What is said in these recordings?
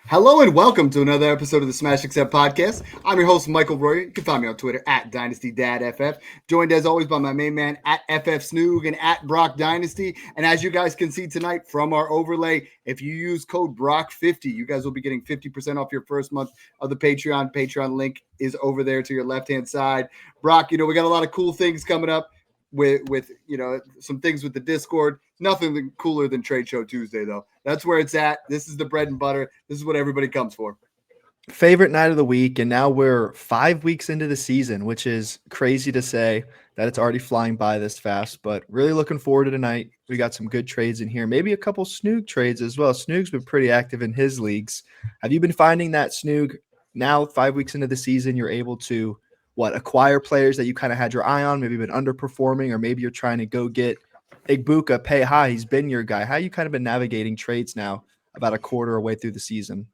Hello and welcome to another episode of the Smash Accept podcast. I'm your host, Michael Royer. You can find me on Twitter at Dynasty Dad FF. Joined as always by my main man at FF Snoog and at Broc Dynasty. And as you guys can see tonight from our overlay, if you use code BROC50, you guys will be getting 50% off your first month of the Patreon. Patreon link is over there to your left-hand side. Broc, we got a lot of cool things coming up with some things with the Discord. Nothing cooler than Trade Show Tuesday, though. That's where it's at. This is the bread and butter. This is what everybody comes for. Favorite night of the week, and now we're 5 weeks into the season, which is crazy to say that it's already flying by this fast, but really looking forward to tonight. We got some good trades in here, maybe a couple Snoog trades as well. Snoog's been pretty active in his leagues. Have you been finding that, Snoog, now 5 weeks into the season, you're able to acquire players that you kind of had your eye on, maybe been underperforming, or maybe you're trying to go get Igbuka, pay high, he's been your guy. How you kind of been navigating trades now about a quarter away through the season?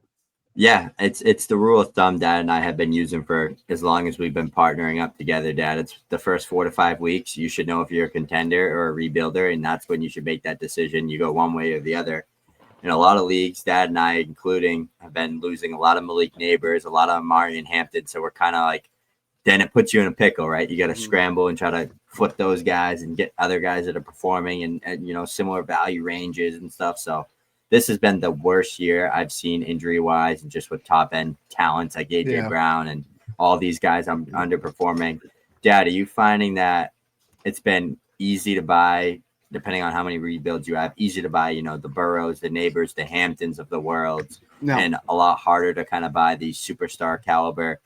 Yeah, it's the rule of thumb Dad and I have been using for as long as we've been partnering up together, Dad. It's the first 4 to 5 weeks. You should know if you're a contender or a rebuilder, and that's when you should make that decision. You go one way or the other. In a lot of leagues, Dad and I, including, have been losing a lot of Malik Neighbors, a lot of Amari and Hampton, so we're kind of like, then it puts you in a pickle, right? You got to scramble and try to flip those guys and get other guys that are performing and similar value ranges and stuff. So this has been the worst year I've seen injury-wise and just with top-end talents like A.J. Brown and all these guys I'm underperforming. Dad, are you finding that it's been easy to buy, depending on how many rebuilds you have, easy to buy, the Burrows, the Neighbors, the Hamptons of the world, and a lot harder to kind of buy these superstar caliber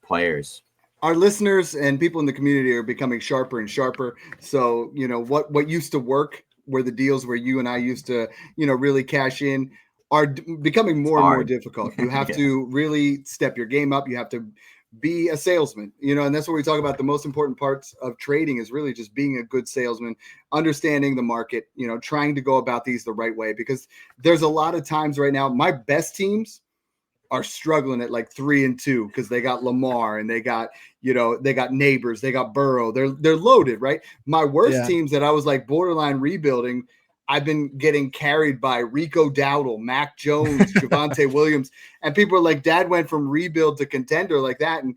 players? Our listeners and people in the community are becoming sharper and sharper. So, what used to work, where the deals where you and I used to, really cash in, are becoming more and more difficult. You have to really step your game up. You have to be a salesman, and that's what we talk about. The most important parts of trading is really just being a good salesman, understanding the market, trying to go about these the right way, because there's a lot of times right now, my best teams are struggling at like 3-2 because they got Lamar and they got Neighbors, they got Burrow. They're loaded, right? My worst teams that I was like borderline rebuilding, I've been getting carried by Rico Dowdle, Mac Jones, Javonte Williams, and people are like, Dad went from rebuild to contender like that. And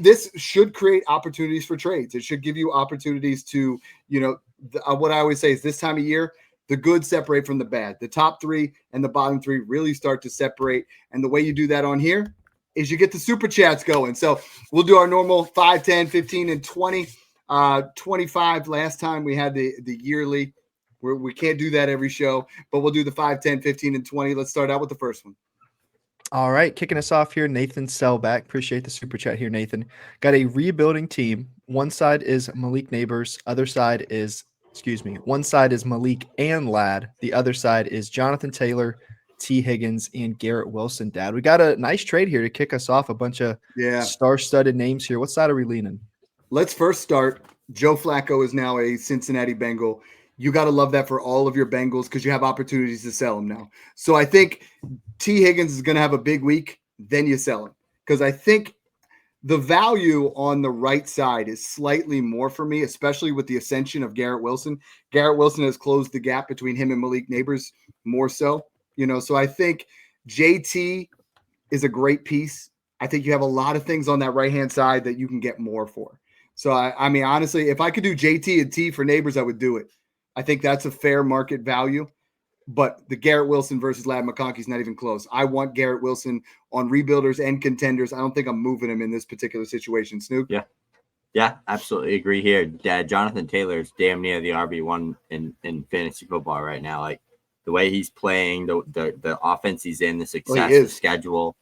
this should create opportunities for trades. It should give you opportunities to, what I always say is this time of year, the good separate from the bad. The top 3 and the bottom 3 really start to separate. And the way you do that on here is you get the super chats going. So we'll do our normal 5, 10, 15, and 20. 25 last time we had the yearly. We can't do that every show, but we'll do the 5, 10, 15, and 20. Let's start out with the first one. All right, kicking us off here, Nathan Sellback. Appreciate the super chat here, Nathan. Got a rebuilding team. One side is Malik Neighbors. One side is Malik and Ladd. The other side is Jonathan Taylor, T. Higgins, and Garrett Wilson. Dad, we got a nice trade here to kick us off. A bunch of star-studded names here. What side are we leaning? Let's first start. Joe Flacco is now a Cincinnati Bengal. You got to love that for all of your Bengals because you have opportunities to sell them now. So I think T. Higgins is going to have a big week. Then you sell him, because I think the value on the right side is slightly more for me, especially with the ascension of Garrett Wilson. Garrett Wilson has closed the gap between him and Malik Neighbors more so, so I think JT is a great piece. I think you have a lot of things on that right-hand side that you can get more for. So, I mean, honestly, if I could do JT and T for Neighbors, I would do it. I think that's a fair market value. But the Garrett Wilson versus Ladd McConkey is not even close. I want Garrett Wilson on rebuilders and contenders. I don't think I'm moving him in this particular situation. Snoop? Yeah, absolutely agree here. Dad, Jonathan Taylor is damn near the RB1 in fantasy football right now. Like the way he's playing, the offense he's in, the success, the schedule,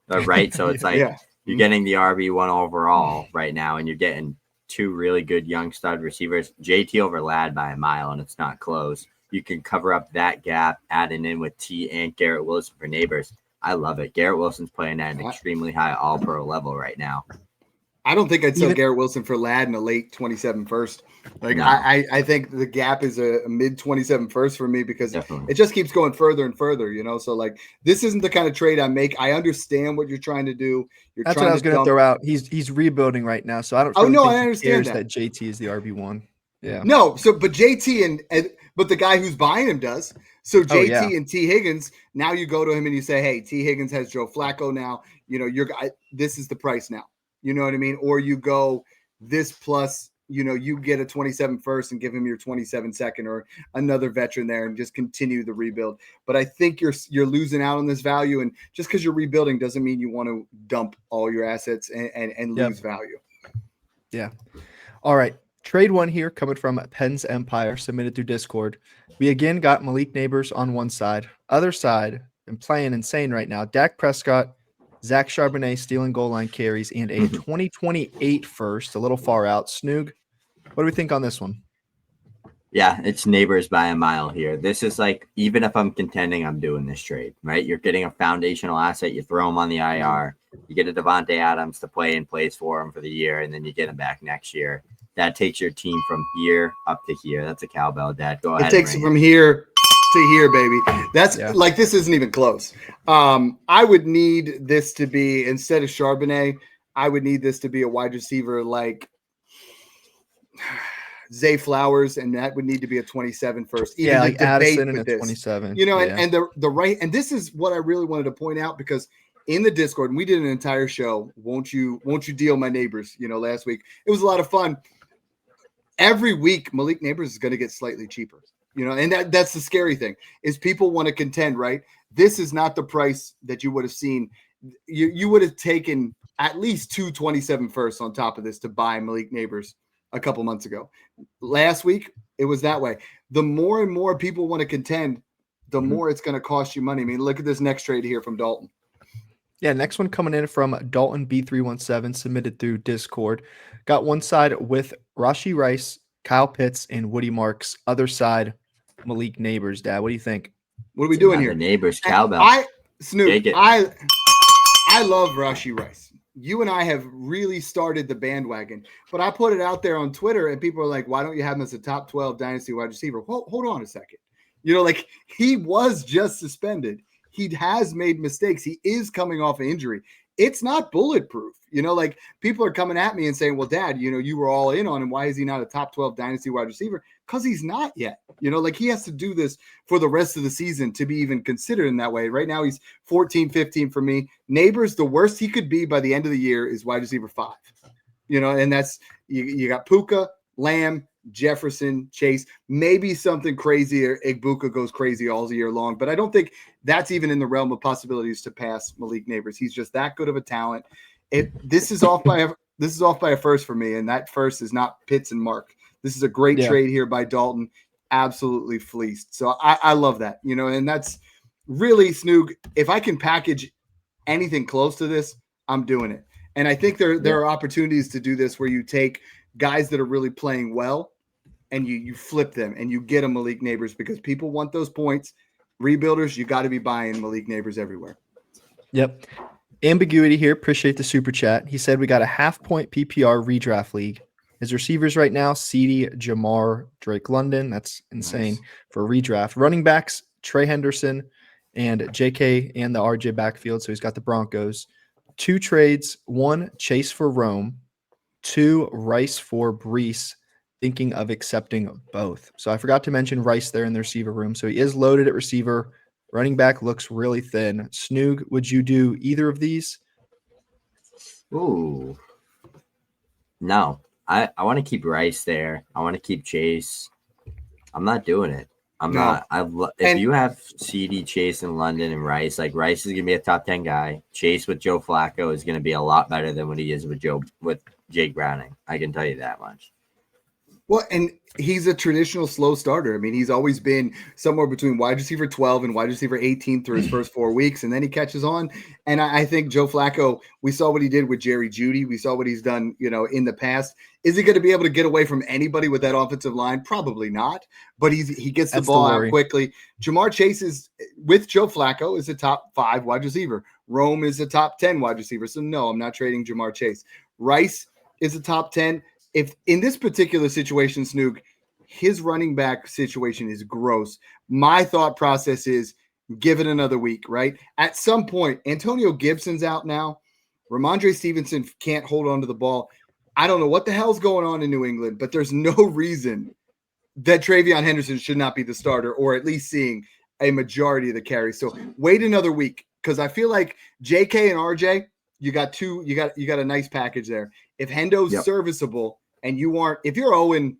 right? So it's like you're getting the RB1 overall right now, and you're getting 2 really good young stud receivers. JT over Ladd by a mile, and it's not close. You can cover up that gap, adding in with T and Garrett Wilson for Neighbors. I love it. Garrett Wilson's playing at an extremely high all-pro level right now. I don't think I'd sell Garrett Wilson for Ladd in a late 27 first. Like, no. I think the gap is a mid 27 first for me, because it just keeps going further and further, So, like, this isn't the kind of trade I make. I understand what you're trying to do. That's what I was going to throw out. He's rebuilding right now, so I don't. Think I understand that JT is the RB1. Yeah. No. So, but JT but the guy who's buying him does. So Oh, JT yeah. and T Higgins, now you go to him and you say, hey, T Higgins has Joe Flacco now. This is the price now. You know what I mean? Or you go this plus, you get a 27 first and give him your 27 second or another veteran there and just continue the rebuild. But I think you're losing out on this value. And just because you're rebuilding doesn't mean you want to dump all your assets and lose value. Yeah. All right. Trade one here coming from Penn's Empire, submitted through Discord. We again got Malik Neighbors on one side. Other side, and playing insane right now, Dak Prescott, Zach Charbonnet stealing goal line carries, and a 2028 first, a little far out. Snoog, what do we think on this one? Yeah, it's Neighbors by a mile here. This is like, even if I'm contending, I'm doing this trade, right? You're getting a foundational asset. You throw him on the IR. You get a Devontae Adams to play in place for him for the year, and then you get him back next year. That takes your team from here up to here. That's a cowbell, Dad. Go ahead. It takes it from here to here, baby. That's like, this isn't even close. I would need this to be, instead of Charbonnet, I would need this to be a wide receiver like Zay Flowers, and that would need to be a 27 first. Even like Addison and a 27. And the right, and this is what I really wanted to point out, because in the Discord, and we did an entire show, won't you deal my neighbors, last week. It was a lot of fun. Every week, Malik Neighbors is going to get slightly cheaper, and that's the scary thing, is people want to contend, right? This is not the price that you would have seen. You would have taken at least 227 firsts on top of this to buy Malik Neighbors a couple months ago. Last week, it was that way. The more and more people want to contend, the more it's going to cost you money. I mean, look at this next trade here from Dalton. Yeah, next one coming in from Dalton B317, submitted through Discord. Got one side with Rashee Rice, Kyle Pitts, and Woody Marks. Other side, Malik Neighbors. Dad, what do you think? What are we doing here? The Neighbors, cowbell. Snoop, I love Rashee Rice. You and I have really started the bandwagon, but I put it out there on Twitter and people are like, why don't you have him as a top 12 dynasty wide receiver? Hold on a second. Like, he was just suspended. He has made mistakes. He is coming off an injury. It's not bulletproof. Like, people are coming at me and saying, well, Dad, you were all in on him. Why is he not a top 12 dynasty wide receiver? Because he's not yet. Like, he has to do this for the rest of the season to be even considered in that way. Right now, he's 14, 15 for me. Neighbors, the worst he could be by the end of the year is wide receiver 5. And that's, you got Puka, Lamb, Jefferson, Chase, maybe something crazy, or Igbuka goes crazy all year long, but I don't think that's even in the realm of possibilities to pass Malik Neighbors. He's just that good of a talent. This is off by a first for me, and that first is not Pitts and Mark. This is a great trade here by Dalton, absolutely fleeced. So I love that, and that's really, Snoog, if I can package anything close to this, I'm doing it. And I think there are opportunities to do this where you take guys that are really playing well and you flip them and you get a Malik Neighbors, because people want those points. Rebuilders, you got to be buying Malik Neighbors everywhere. Yep. Ambiguity here. Appreciate the super chat. He said we got a 0.5-point PPR redraft league. His receivers right now, CeeDee, Jamar, Drake London. That's insane for redraft. Running backs, Trey Henderson and JK and the RJ backfield. So he's got the Broncos. 2 trades, 1 Chase for Rome, 2 Rice for Brees. Thinking of accepting both. So I forgot to mention Rice there in the receiver room. So he is loaded at receiver. Running back looks really thin. Snoog, would you do either of these? Ooh. No. I want to keep Rice there. I want to keep Chase. I'm not doing it. I'm not. If you have CeeDee, Chase, and London and Rice, like, Rice is going to be a top 10 guy. Chase with Joe Flacco is going to be a lot better than what he is with Jake Browning. I can tell you that much. Well, and he's a traditional slow starter. I mean, he's always been somewhere between wide receiver 12 and wide receiver 18 through his first 4 weeks, and then he catches on. And I think Joe Flacco, we saw what he did with Jerry Jeudy. We saw what he's done, in the past. Is he going to be able to get away from anybody with that offensive line? Probably not, but he gets the ball out quickly. Jamar Chase is, with Joe Flacco, is a top 5 wide receiver. Rome is a top 10 wide receiver. So no, I'm not trading Jamar Chase. Rice is a top 10. If in this particular situation, Snoog, his running back situation is gross. My thought process is give it another week, right? At some point, Antonio Gibson's out now. Ramondre Stevenson can't hold on to the ball. I don't know what the hell's going on in New England, but there's no reason that Travion Henderson should not be the starter, or at least seeing a majority of the carries. So wait another week, because I feel like JK and RJ, you got a nice package there. If Hendo's serviceable and you aren't, if you're 0-4,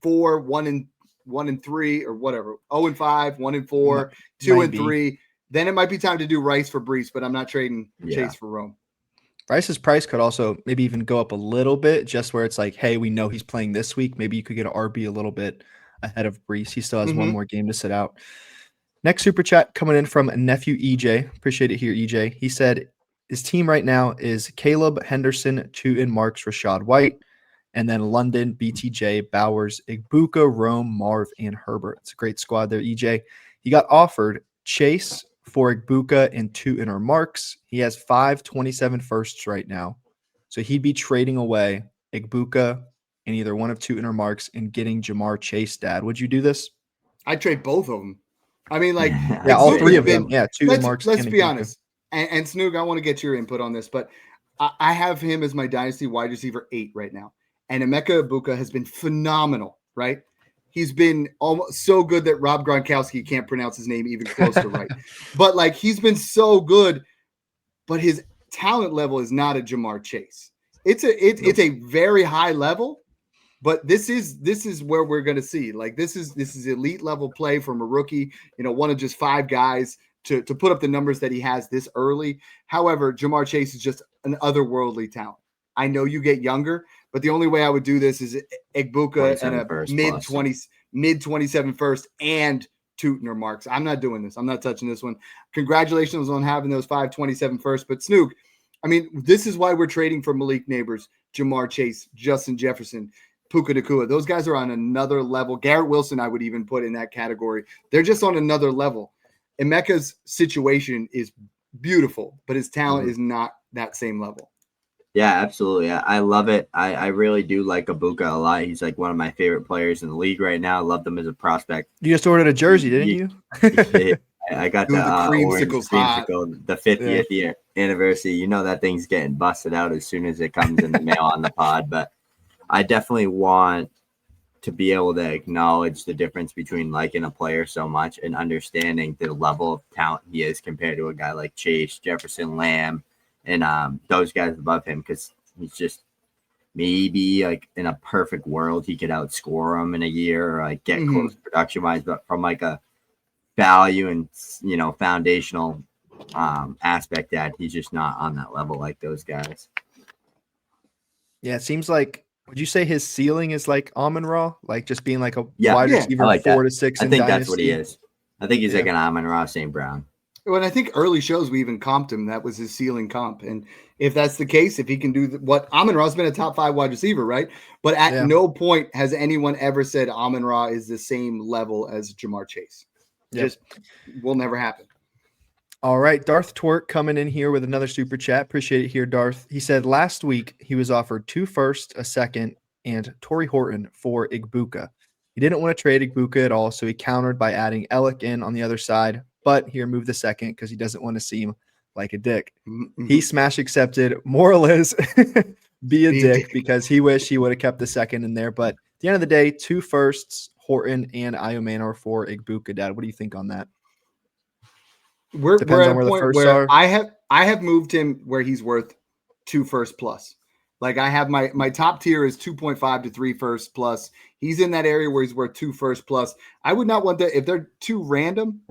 1-3 or whatever, 0-5, 1-4, 2-3, then it might be time to do Rice for Brees, but I'm not trading Chase for Rome. Rice's price could also maybe even go up a little bit, just where it's like, hey, we know he's playing this week. Maybe you could get an RB a little bit ahead of Brees. He still has one more game to sit out. Next super chat coming in from nephew EJ. Appreciate it here, EJ. He said his team right now is Caleb, Henderson, Tootin, Marks, Rashad White, and then London, BTJ, Bowers, Igbuka, Rome, Marv, and Herbert. It's a great squad there, EJ. He got offered Chase for Igbuka and Tootin or Marks. He has 527 firsts right now. So he'd be trading away Igbuka and either one of Tootin or Marks and getting Jamar Chase, Dad. Would you do this? I'd trade both of them. I mean, like, yeah, all three of them. Yeah, Tootin, Marks. Let's be honest. And Snoog, I want to get your input on this, but I have him as my dynasty wide receiver 8 right now. And Emeka Egbuka has been phenomenal, right? He's been almost so good that Rob Gronkowski can't pronounce his name even close to right. But like, he's been so good, but his talent level is not a Jamar Chase. It's a very high level, but this is where we're going to see, like, this is elite level play from a rookie, one of just 5 guys to put up the numbers that he has this early. However, Jamar Chase is just an otherworldly talent. I know you get younger, but the only way I would do this is Egbuka and a mid 27 first and Tootin or Marks. I'm not doing this. I'm not touching this one. Congratulations on having those 527 first. But Snoog, I mean, this is why we're trading for Malik Neighbors, Jamar Chase, Justin Jefferson, Puka Nacua. Those guys are on another level. Garrett Wilson, I would even put in that category. They're just on another level. Emeka's situation is beautiful, but his talent is not that same level. Yeah, absolutely. I love it. I really do like Egbuka a lot. He's like one of my favorite players in the league right now. I love them as a prospect. You just ordered a jersey, didn't you? I got the creamsicle, the 50th year anniversary. You know that thing's getting busted out as soon as it comes in the mail on the pod. But I definitely want to be able to acknowledge the difference between liking a player so much and understanding the level of talent he is compared to a guy like Chase, Jefferson, Lamb, and those guys above him, because he's just maybe like in a perfect world he could outscore them in a year or like get close production wise, but from like a value and foundational aspect, that he's just not on that level like those guys. Yeah, it seems like, would you say his ceiling is like Amon-Ra, like just being like a wide receiver like 4 to 6? I think that's what he is. I think he's like an Amon-Ra St. Brown. Well, I think early shows we even comped him. That was his ceiling comp. And if that's the case, if he can do what Amon-Ra's been a top 5 wide receiver, right? But at no point has anyone ever said Amon-Ra is the same level as Jamar Chase. Just will never happen. All right. Darth Twerk coming in here with another super chat. Appreciate it here, Darth. He said last week he was offered 2 firsts, a second, and Torrey Horton for Igbuka. He didn't want to trade Igbuka at all, so he countered by adding Ellick in on the other side, but he removed the second because he doesn't want to seem like a dick. He smash accepted. Moral is be a dick because he wished he would have kept the second in there. But at the end of the day, 2 firsts, Horton and Iomanor for Igbuka. Dad, what do you think on that? We're at a point where I have moved him where he's worth 2 first plus. Like, I have my top tier is 2.5 to 3 first plus. He's in that area where he's worth 2 first plus. I would not want that. If they're too random,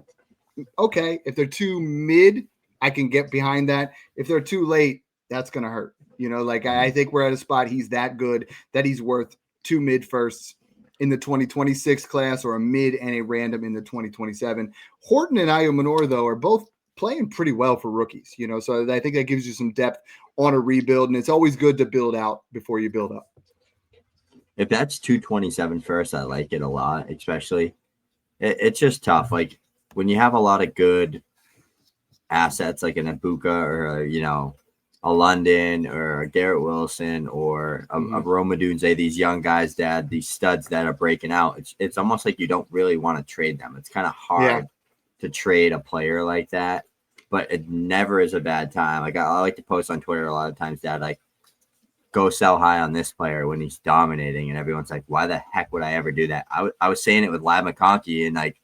okay. If they're too mid, I can get behind that. If they're too late, that's going to hurt. Like, I think we're at a spot he's that good that he's worth 2 mid firsts in the 2026 class or a mid and a random in the 2027. Horton and Iomanor, though, are both playing pretty well for rookies, so I think that gives you some depth on a rebuild, and it's always good to build out before you build up. If that's 227 first, I like it a lot, especially. It's just tough. Like, when you have a lot of good assets like an Egbuka or, a London or a Garrett Wilson or a Rome Odunze, these young guys, Dad, these studs that are breaking out, it's almost like you don't really want to trade them. It's kind of hard to trade a player like that, but it never is a bad time. Like, I like to post on Twitter a lot of times, Dad, like, go sell high on this player when he's dominating, and everyone's like, why the heck would I ever do that? I was saying it with Lad McConkey, and like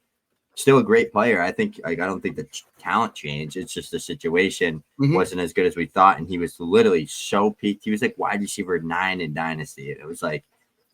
still a great player. I think I don't think the talent changed. It's just the situation wasn't as good as we thought, and he was literally so peaked. He was like wide receiver 9 in Dynasty. It was like,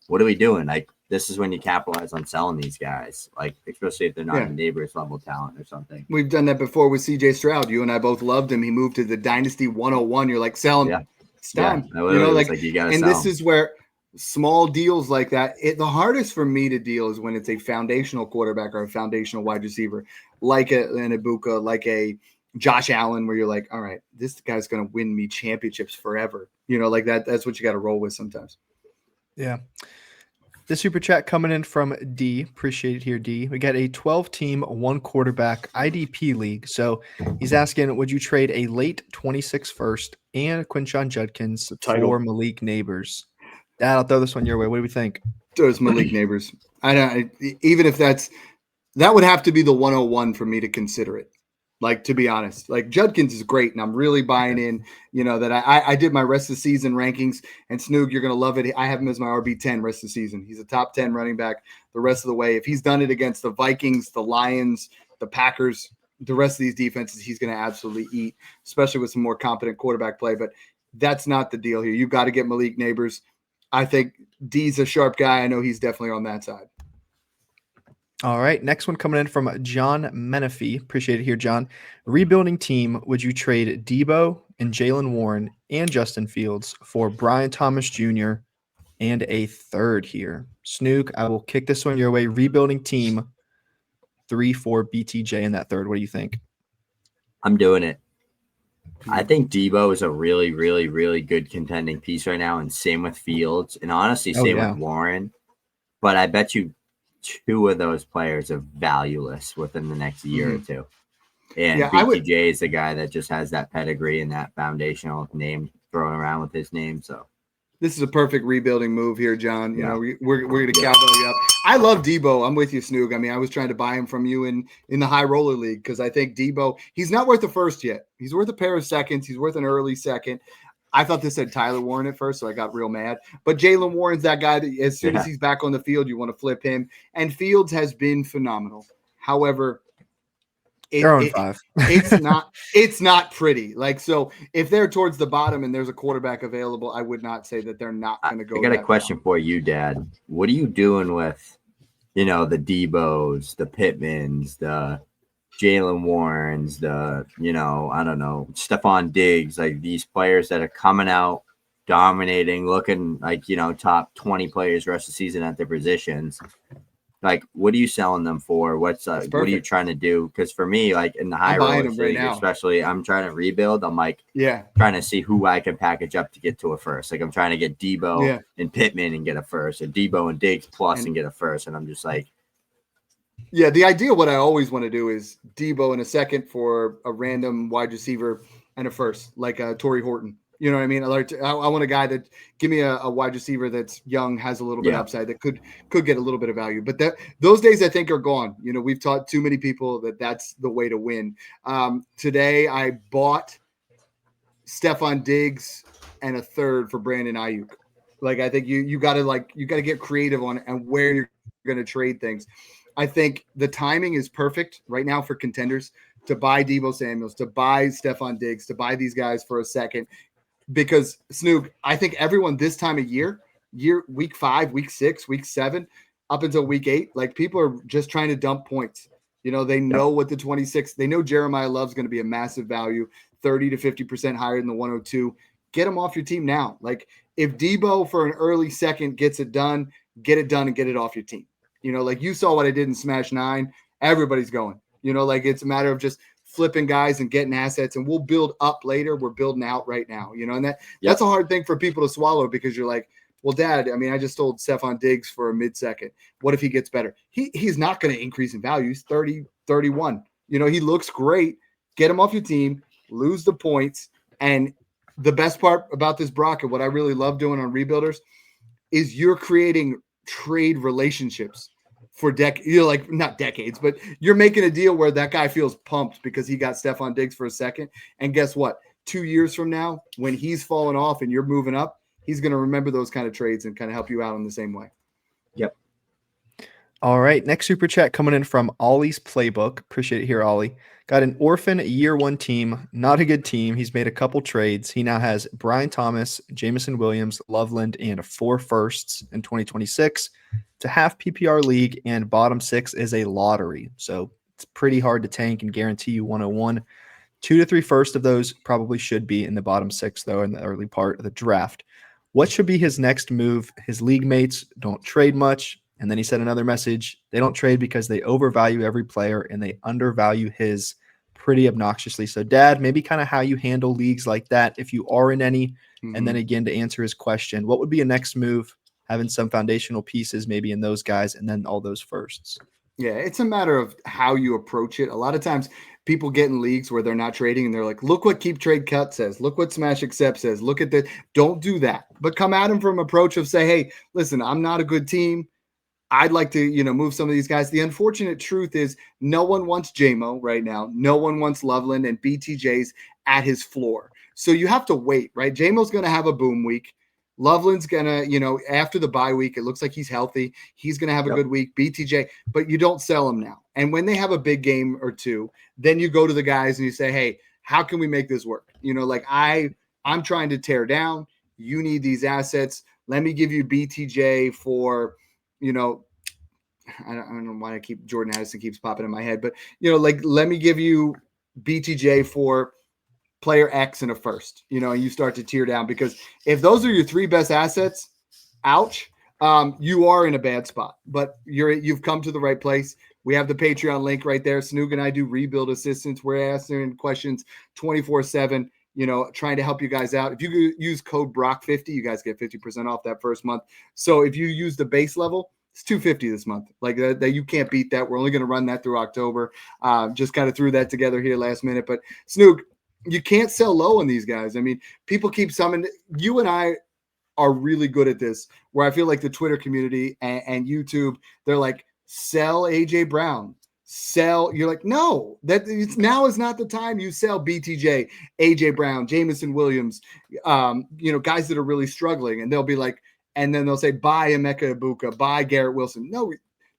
what are we doing? Like, this is when you capitalize on selling these guys, like especially if they're not a neighbors level talent or something. We've done that before with CJ Stroud. You and I both loved him. He moved to the Dynasty 101. You're like, sell him. Yeah. It's time. You know, like you gotta and sell this him. is where small deals like that, the hardest for me to deal is when it's a foundational quarterback or a foundational wide receiver, like an Ibuka, like a Josh Allen, where you're like, all right, this guy's going to win me championships forever. You know, like that. That's what you got to roll with sometimes. Yeah. The super chat coming in from D. Appreciate it here, D. We got a 12-team, 1-quarterback IDP league. So he's asking, would you trade a late 26 first and Quinshon Judkins for Malik Neighbors? Dad, I'll throw this one your way. What do we think? There's Malik Neighbors. Even if that would have to be the 101 for me to consider it. Like, to be honest, like Judkins is great, and I'm really buying in, you know, that I did my rest of the season rankings, and Snoog, you're going to love it. I have him as my RB10 rest of the season. He's a top 10 running back the rest of the way. If he's done it against the Vikings, the Lions, the Packers, the rest of these defenses, he's going to absolutely eat, especially with some more competent quarterback play. But that's not the deal here. You've got to get Malik Neighbors. I think D's a sharp guy. I know he's definitely on that side. All right. Next one coming in from John Menifee. Appreciate it here, John. Rebuilding team, would you trade Debo and Jalen Warren and Justin Fields for Brian Thomas Jr. and a third here? Snoog, I will kick this one your way. Rebuilding team, 3 for BTJ in that third. What do you think? I'm doing it. I think Debo is a really, really, really good contending piece right now, and same with Fields, and honestly, same with Warren. But I bet you 2 of those players are valueless within the next year or 2. And BTJ is the guy that just has that pedigree and that foundational name thrown around with his name. So this is a perfect rebuilding move here, John. You know, we're going to cowbell you up. I love Debo. I'm with you, Snoog. I mean, I was trying to buy him from you in the high roller league because I think Debo, he's not worth the first yet. He's worth a pair of seconds. He's worth an early second. I thought this said Tyler Warren at first, so I got real mad. But Jalen Warren's that guy that as soon as he's back on the field, you want to flip him. And Fields has been phenomenal. However, it's not pretty. Like, so if they're towards the bottom and there's a quarterback available, I would not say that they're not going to go. I got a question for you, Dad. What are you doing with, you know, the Debos, the Pittmans, the Jalen Warrens, the, you know, I don't know, Stephon Diggs, like these players that are coming out, dominating, looking like, you know, top 20 players rest of the season at their positions. Like, what are you selling them for? What are you trying to do? Because for me, like in the high roller league, especially, I'm trying to rebuild. I'm like, trying to see who I can package up to get to a first. Like, I'm trying to get Debo and Pittman and get a first, or Debo and Diggs plus and get a first. And I'm just like, yeah, the idea, what I always want to do is Debo in a second for a random wide receiver and a first, like Torrey Horton. You know what I mean? I want a guy that give me a wide receiver that's young, has a little bit upside, that could get a little bit of value. But those days I think are gone. You know, we've taught too many people that that's the way to win. Today I bought Stephon Diggs and a third for Brandon Ayuk. Like, I think you got to get creative on and where you're going to trade things. I think the timing is perfect right now for contenders to buy Deebo Samuels, to buy Stephon Diggs, to buy these guys for a second. Because, Snoog, I think everyone this time of year, week 5, week 6, week 7, up until week 8, like, people are just trying to dump points. You know, they know what the 26, they know Jeremiah Love's going to be a massive value, 30 to 50% higher than the 102. Get him off your team now. Like, if Debo for an early second gets it done and get it off your team. You know, like you saw what I did in Smash 9. Everybody's going. You know, like it's a matter of just flipping guys and getting assets, and we'll build up later. We're building out right now. You know, and that's a hard thing for people to swallow because you're like, well, Dad, I mean, I just sold Stephon Diggs for a mid-second. What if he gets better? He's not going to increase in value. He's 30, 31. You know, he looks great. Get him off your team, lose the points. And the best part about this, Brock, and what I really love doing on Rebuilders is you're creating trade relationships for like not decades, but you're making a deal where that guy feels pumped because he got Stephon Diggs for a second. And guess what? 2 years from now, when he's falling off and you're moving up, he's going to remember those kind of trades and kind of help you out in the same way. Yep. All right. Next super chat coming in from Ollie's Playbook. Appreciate it here, Ollie. Got an Orphan year one team. Not a good team. He's made a couple trades. He now has Brian Thomas, Jamison Williams, Loveland, and 4 firsts in 2026. It's a half PPR league, and bottom 6 is a lottery. So it's pretty hard to tank and guarantee you 101. 2 to 3 first of those probably should be in the bottom 6, though, in the early part of the draft. What should be his next move? His league mates don't trade much. And then he said another message. They don't trade because they overvalue every player and they undervalue his pretty obnoxiously. So, Dad, maybe kind of how you handle leagues like that if you are in any. Mm-hmm. And then again, to answer his question, what would be a next move? Having some foundational pieces maybe in those guys and then all those firsts. Yeah, it's a matter of how you approach it. A lot of times people get in leagues where they're not trading and they're like, look what Keep Trade Cut says. Look what Smash Accept says. Look at that. Don't do that. But come at them from approach of say, hey, listen, I'm not a good team. I'd like to, move some of these guys. The unfortunate truth is no one wants JMO right now. No one wants Loveland, and BTJ's at his floor. So you have to wait, right? JMO's going to have a boom week. Loveland's going to, after the bye week, it looks like he's healthy. He's going to have a good week. BTJ, but you don't sell him now. And when they have a big game or two, then you go to the guys and you say, hey, how can we make this work? I'm trying to tear down. You need these assets. Let me give you BTJ for, I don't know why Jordan Addison keeps popping in my head, but let me give you BTJ for player X and a first, and you start to tear down, because if those are your 3 best assets, ouch, you are in a bad spot, but you've come to the right place. We have the Patreon link right there. Snoog and I do rebuild assistance. We're answering questions 24/7, trying to help you guys out. If you use code Broc50, you guys get 50% off that first month. So if you use the base level, it's $250 this month. Like that, you can't beat that. We're only going to run that through October. Just kind of threw that together here last minute. But Snoog, you can't sell low on these guys. I mean, people keep summoning. You and I are really good at this, where I feel like the Twitter community and YouTube, they're like, sell AJ Brown. You're like, no, now is not the time. You sell BTJ, AJ Brown, Jamison Williams, guys that are really struggling, and they'll be like, and then they'll say, buy Emeka Ibuka, buy Garrett Wilson. No,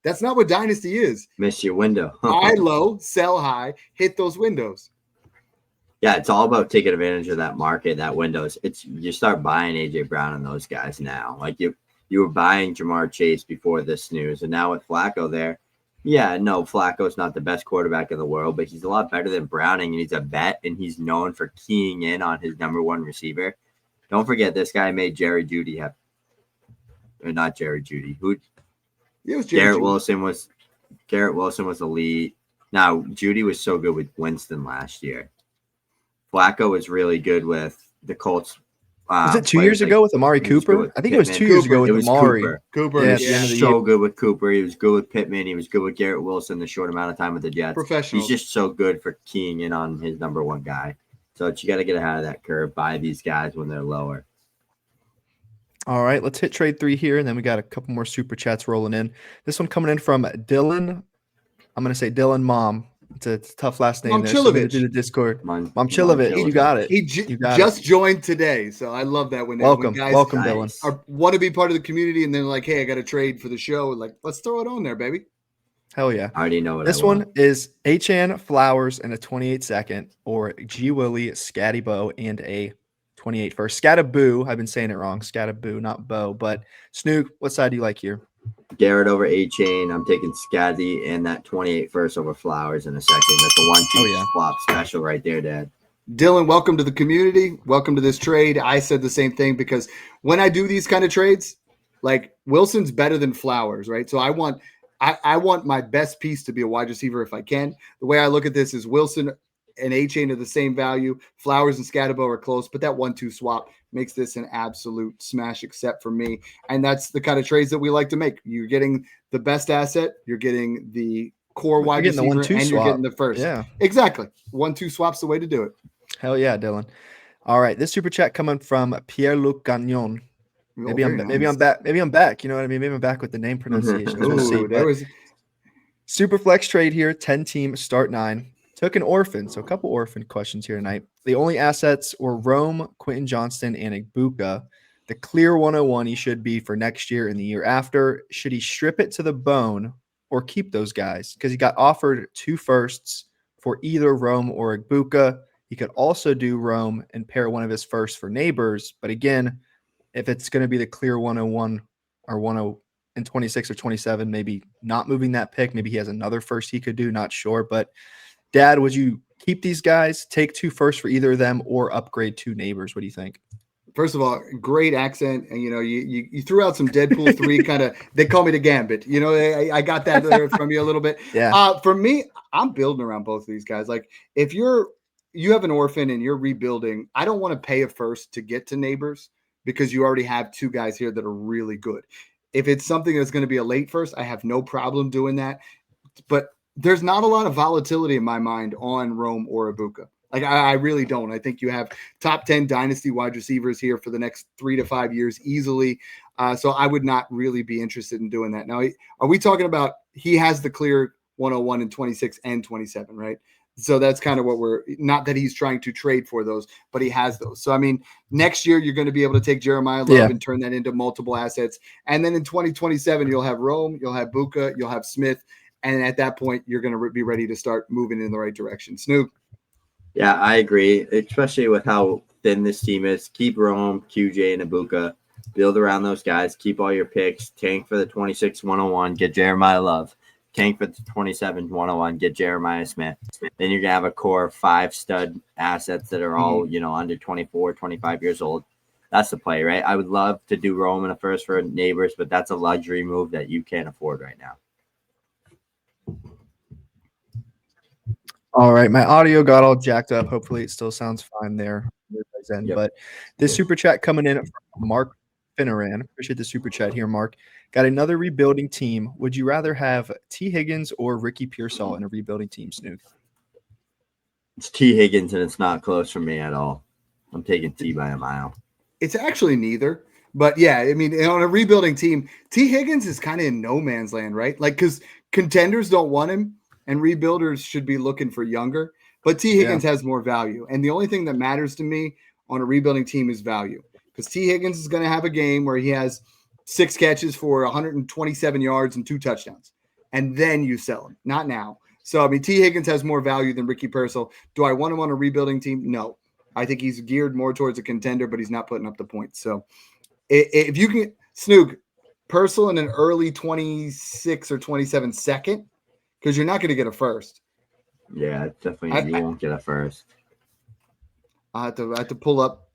that's not what Dynasty is. Miss your window. Buy low, sell high, hit those windows. Yeah, it's all about taking advantage of that market, that windows. You start buying AJ Brown and those guys now. Like you were buying Jamar Chase before this news, and now with Flacco there. Yeah, no, Flacco's not the best quarterback in the world, but he's a lot better than Browning, and he's a vet, and he's known for keying in on his number 1 receiver. Don't forget, this guy made Jerry Jeudy have, or not Jerry Jeudy. Who? It was Garrett Wilson was. Garrett Wilson was elite. Now Jeudy was so good with Winston last year. Flacco was really good with the Colts. Was it 2 years ago with Amari Cooper? I think it was 2 years ago with Amari. Cooper. Yeah, he was so good with Cooper. He was good with Pittman. He was good with Garrett Wilson the short amount of time with the Jets. Professional. He's just so good for keying in on his number 1 guy. So you got to get ahead of that curve. Buy these guys when they're lower. All right, let's hit trade 3 here, and then we got a couple more super chats rolling in. This one coming in from Dylan. I'm going to say Dylan Mom. It's a tough last name. Momchilovich. To the Discord. Momchilovich. You got it. He just joined today, so I love that when welcome, guys welcome, Dylan. Want to be part of the community, and then like, hey, I got to trade for the show. Like, let's throw it on there, baby. Hell yeah! I already know what this one is. HN Flowers and a 28 second, or G Willie Scatty Bow and a 28 first. Scattaboo. I've been saying it wrong. Scattaboo, not Bow. But Snoog, what side do you like here? Garrett over A-Chain. I'm taking Scatty and that 28 first over Flowers in a second. That's a 1-2 flop special right there, Dad. Dylan, welcome to the community. Welcome to this trade. I said the same thing, because when I do these kind of trades, like Wilson's better than Flowers, right? So I want my best piece to be a wide receiver if I can. The way I look at this is Wilson and A-Chain are the same value. Flowers and Scatterbo are close, but that 1-2 swap makes this an absolute smash accept for me. And that's the kind of trades that we like to make. You're getting the best asset. You're getting the core wide receiver, and you're getting the first. Yeah, exactly. 1-2 swap's the way to do it. Hell yeah, Dylan. All right, this super chat coming from Pierre-Luc Gagnon. Maybe I'm back. Maybe I'm back. You know what I mean? Maybe I'm back with the name pronunciation. Super flex trade here. 10-team start 9. Took an Orphan, so a couple Orphan questions here tonight. The only assets were Rome, Quentin Johnston, and Ibuka. The clear 101 he should be for next year and the year after. Should he strip it to the bone or keep those guys? Because he got offered 2 firsts for either Rome or Ibuka. He could also do Rome and pair one of his firsts for Neighbors. But again, if it's going to be the clear 101 or 10 in 26 or 27, maybe not moving that pick. Maybe he has another first he could do, not sure. But Dad, would you keep these guys, take 2 firsts for either of them, or upgrade 2 Neighbors? What do you think? First of all, great accent, and you threw out some Deadpool 3 kind of. They call me the Gambit. I got that there from you a little bit. Yeah. For me, I'm building around both of these guys. Like if you have an Orphan and you're rebuilding, I don't want to pay a first to get to Neighbors because you already have 2 guys here that are really good. If it's something that's going to be a late first, I have no problem doing that. But there's not a lot of volatility in my mind on Rome or Ibuka. Like I really don't. I think you have top 10 dynasty wide receivers here for the next 3 to 5 years easily. So I would not really be interested in doing that. Now, are we talking about he has the clear 101 in 26 and 27, right? So that's kind of what we're not that he's trying to trade for those, but he has those. So, I mean, next year you're going to be able to take Jeremiah Love and turn that into multiple assets. And then in 2027, you'll have Rome, you'll have Buka, you'll have Smith. And at that point, you're going to be ready to start moving in the right direction. Snoog. Yeah, I agree, especially with how thin this team is. Keep Rome, QJ, and Ibuka. Build around those guys. Keep all your picks. Tank for the 26 101. Get Jeremiah Love. Tank for the 27 101. Get Jeremiah Smith. Then you're going to have a core of 5 stud assets that are all, under 24, 25 years old. That's the play, right? I would love to do Rome in a first for Neighbors, but that's a luxury move that you can't afford right now. All right, my audio got all jacked up. Hopefully, it still sounds fine there. Yep. But this super chat coming in from Mark Finneran. Appreciate the super chat here, Mark. Got another rebuilding team. Would you rather have T. Higgins or Ricky Pearsall in a rebuilding team, Snoog? It's T. Higgins, and it's not close for me at all. I'm taking T by a mile. It's actually neither. But yeah, I mean, on a rebuilding team, T. Higgins is kind of in no man's land, right? Like, because contenders don't want him. And rebuilders should be looking for younger, but T. Higgins has more value. And the only thing that matters to me on a rebuilding team is value, because T. Higgins is going to have a game where he has 6 catches for 127 yards and 2 touchdowns. And then you sell him, not now. So, I mean, T. Higgins has more value than Ricky Pearsall. Do I want him on a rebuilding team? No. I think he's geared more towards a contender, but he's not putting up the points. So if you can, Snoog, Pearsall in an early 26 or 27 second, because you're not going to get a first. Yeah, definitely. You won't get a first. I have to pull up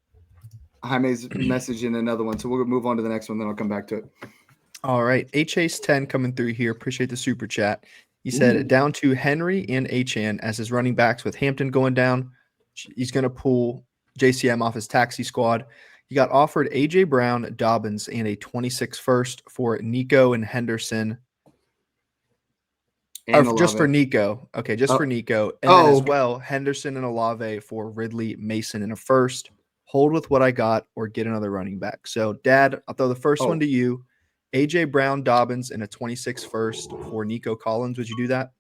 Jaime's message in another one. So we'll move on to the next one. Then I'll come back to it. All right. HAce10 coming through here. Appreciate the super chat. He said down to Henry and Achan as his running backs with Hampton going down. He's going to pull JCM off his taxi squad. He got offered A.J. Brown, Dobbins, and a 26 first for Nico and Henderson. Just for Nico. Okay, just for Nico. And then as well, Henderson and Olave for Ridley, Mason, and a first. Hold with what I got or get another running back. So, Dad, I'll throw the first one to you. A.J. Brown, Dobbins, and a 26 first for Nico Collins. Would you do that?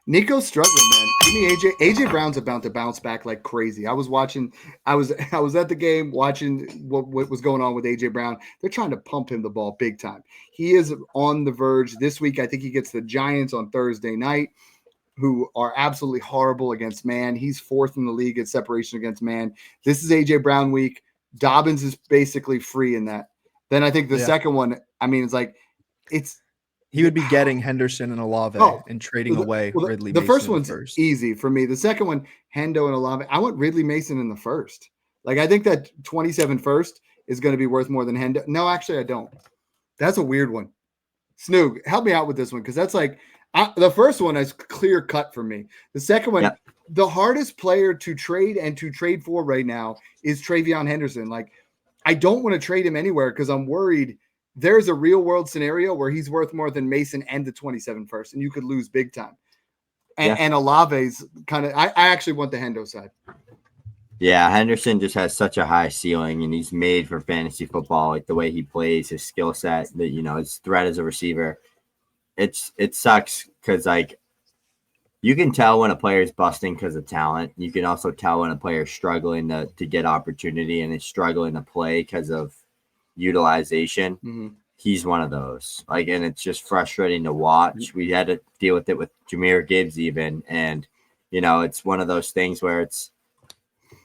Nico's struggling, man. Give me AJ. AJ Brown's about to bounce back like crazy. I was at the game watching what was going on with AJ Brown. They're trying to pump him the ball big time. He is on the verge this week. I think he gets the Giants on Thursday night, who are absolutely horrible against man. He's 4th in the league at separation against man. This is AJ Brown week. Dobbins is basically free in that. Then I think the second one, I mean, he would be getting Henderson and Olave and trading away Ridley the Mason. First one's easy for me. The second one, Hendo and Olave. I want Ridley Mason in the first. Like, I think that 27 first is going to be worth more than Hendo. No, actually, I don't. That's a weird one. Snoog, help me out with this one, because that's like the first one is clear cut for me. The second one, the hardest player to trade and to trade for right now is Travion Henderson. Like, I don't want to trade him anywhere because I'm worried there's a real world scenario where he's worth more than Mason and the 27 first, and you could lose big time. And Olave's kind of, I actually want the Hendo side. Yeah, Henderson just has such a high ceiling, and he's made for fantasy football. Like the way he plays, his skill set, his threat as a receiver. It sucks because like you can tell when a player is busting because of talent. You can also tell when a player is struggling to get opportunity and is struggling to play because of utilization. he's one of those. Like, and it's just frustrating to watch. We had to deal with it with Jahmyr Gibbs even, and it's one of those things where it's,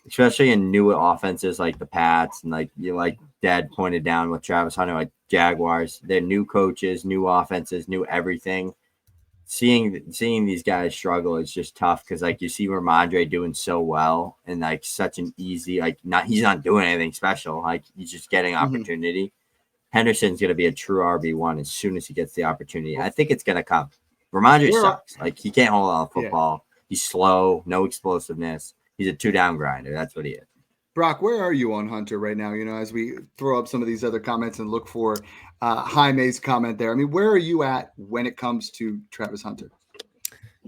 especially in new offenses like the Pats and like Dad pointed down with Travis Hunter, like Jaguars, they're new coaches, new offenses, new everything. Seeing these guys struggle is just tough because like you see Ramondre doing so well and like such an easy, like he's not doing anything special, like he's just getting opportunity. Henderson's going to be a true RB1 as soon as he gets the opportunity. I think it's going to come. Ramondre sucks. Like he can't hold on to football. Yeah. He's slow, no explosiveness. He's a 2-down grinder. That's what he is. Broc, where are you on Hunter right now? As we throw up some of these other comments and look for Jaime's comment there. I mean, where are you at when it comes to Travis Hunter?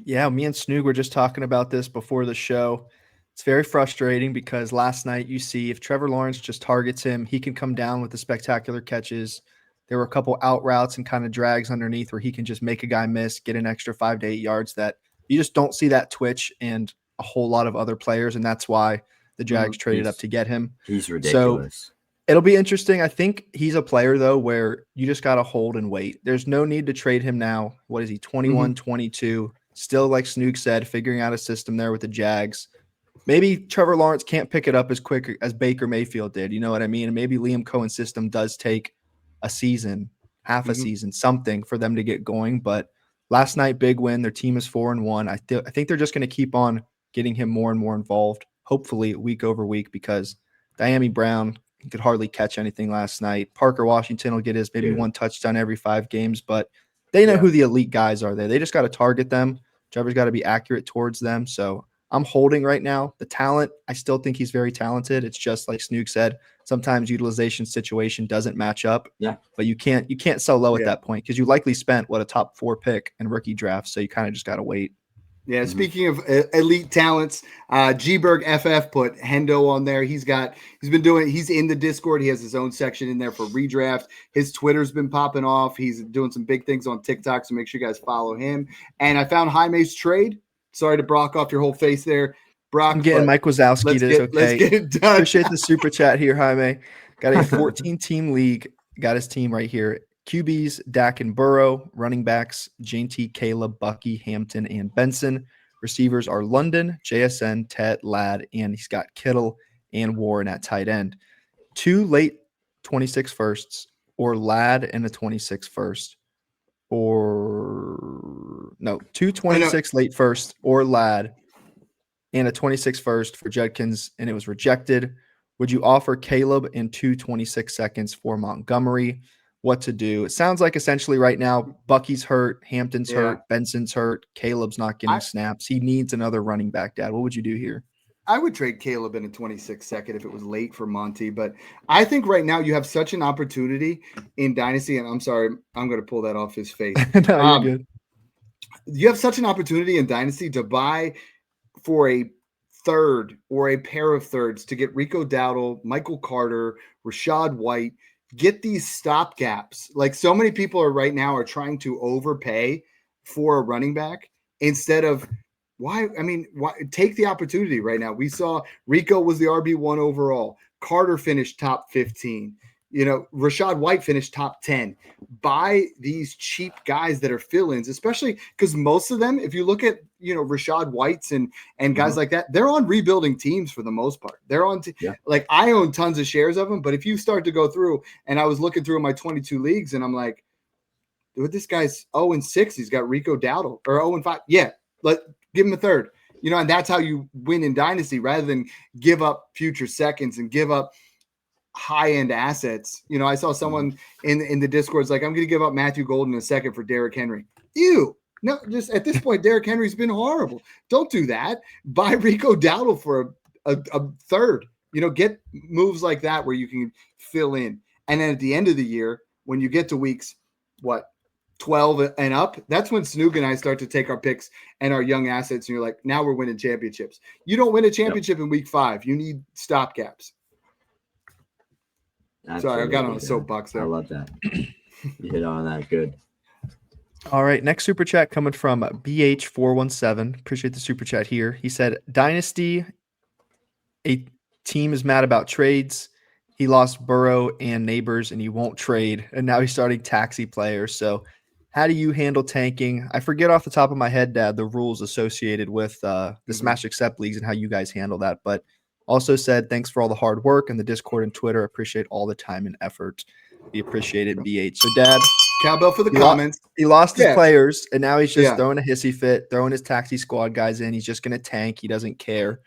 Yeah, me and Snoog were just talking about this before the show. It's very frustrating because last night you see if Trevor Lawrence just targets him, he can come down with the spectacular catches. There were a couple out routes and kind of drags underneath where he can just make a guy miss, get an extra 5 to 8 yards that you just don't see that twitch and a whole lot of other players, and that's why the Jags traded up to get him. He's ridiculous. So it'll be interesting. I think he's a player, though, where you just got to hold and wait. There's no need to trade him now. What is he, 21, 22? Still, like Snoog said, figuring out a system there with the Jags. Maybe Trevor Lawrence can't pick it up as quick as Baker Mayfield did. You know what I mean? And maybe Liam Cohen's system does take a season, half a season, something for them to get going. But last night, big win. Their team is 4-1. I think they're just going to keep on getting him more and more involved, hopefully week over week, because Diami Brown could hardly catch anything last night. Parker Washington will get his maybe one touchdown every 5 games, but they know who the elite guys are there. They just got to target them. Trevor's got to be accurate towards them. So I'm holding right now. The talent, I still think he's very talented. It's just like Snoog said, sometimes utilization situation doesn't match up. Yeah. But you can't sell low at that point because you likely spent a top 4 pick in rookie draft. So you kind of just got to wait. Yeah, speaking of elite talents, G-Berg FF put Hendo on there. He's in the Discord. He has his own section in there for redraft. His Twitter's been popping off. He's doing some big things on TikTok, so make sure you guys follow him. And I found Jaime's trade. Sorry to Brock off your whole face there, Brock. I'm getting Mike Wazowski. Let's get it done. Appreciate the super chat here, Jaime. Got a 14-team league. Got his team right here. QBs, Dak and Burrow. Running backs, JT, Caleb, Bucky, Hampton, and Benson. Receivers are London, JSN, Ted, Ladd, and he's got Kittle and Warren at tight end. 2 late 26 firsts, or Ladd and a 26 first. Or no, 2 26 late first, or Ladd and a 26 first for Judkins, and it was rejected. Would you offer Caleb and 2 26 seconds for Montgomery? What to do? It sounds like essentially right now, Bucky's hurt, Hampton's hurt, Benson's hurt, Caleb's not getting snaps. He needs another running back, Dad. What would you do here? I would trade Caleb in a 26 second if it was late for Monty, but I think right now you have such an opportunity in Dynasty, and I'm sorry, I'm going to pull that off his face. No, you're good. You have such an opportunity in Dynasty to buy for a third or a pair of thirds to get Rico Dowdle, Michael Carter, Rashad White. Get these stopgaps. Like so many people are trying to overpay for a running back instead of why take the opportunity right now. We saw Rico was the RB1 overall. Carter finished top 15. Rashad White finished top 10. Buy these cheap guys that are fill-ins, especially because most of them, if you look at, Rashad Whites and guys like that, they're on rebuilding teams for the most part. They're on, like I own tons of shares of them, but if you start to go through, and I was looking through my 22 leagues and I'm like, dude, this guy's 0-6. He's got Rico Dowdle, or 0-5. Yeah. Give him a third, and that's how you win in Dynasty rather than give up future seconds and give up high-end assets. I saw someone in the Discord like, I'm going to give up Matthew Golden in a second for Derrick Henry. No, just at this point, Derrick Henry's been horrible. Don't do that. Buy Rico Dowdle for a third. Get moves like that where you can fill in. And then at the end of the year, when you get to weeks, 12 and up, that's when Snoog and I start to take our picks and our young assets. And you're like, now we're winning championships. You don't win a championship in week 5. You need stopgaps. Sorry, I got on a soapbox there. I love that. You hit on that. Good. All right. Next super chat coming from BH417. Appreciate the super chat here. He said, Dynasty, a team is mad about trades. he lost Burrow and Neighbors, and he won't trade, and now he's starting taxi players. So how do you handle tanking? I forget off the top of my head, Dad, the rules associated with the Smash Accept leagues and how you guys handle that. But also said, thanks for all the hard work and the Discord and Twitter. Appreciate all the time and effort. We appreciate it, BH. So, Dad, cowbell for the comments. He lost his Yeah. players, and now he's just Yeah. throwing a hissy fit, throwing his taxi squad guys in. He's just going to tank. He doesn't care.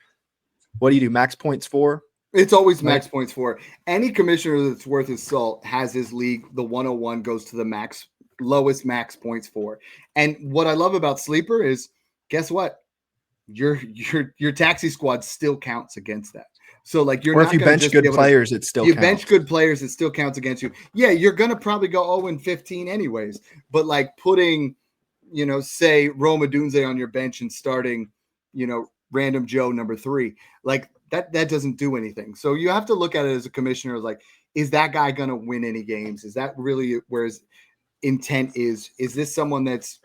What do you do? Max points for? It's always max points for. Any commissioner that's worth his salt has his league. The 101 goes to the lowest max points for. And what I love about Sleeper is, guess what? Your taxi squad still counts against that. So like or if you bench good players, it still counts. Bench good players, it still counts against you. Yeah, you're gonna probably go 0-15 anyways. But like putting, say Roma Dunze on your bench and starting, random Joe number 3, like that doesn't do anything. So you have to look at it as a commissioner, like, is that guy gonna win any games? Is that really where his intent is? Is this someone that's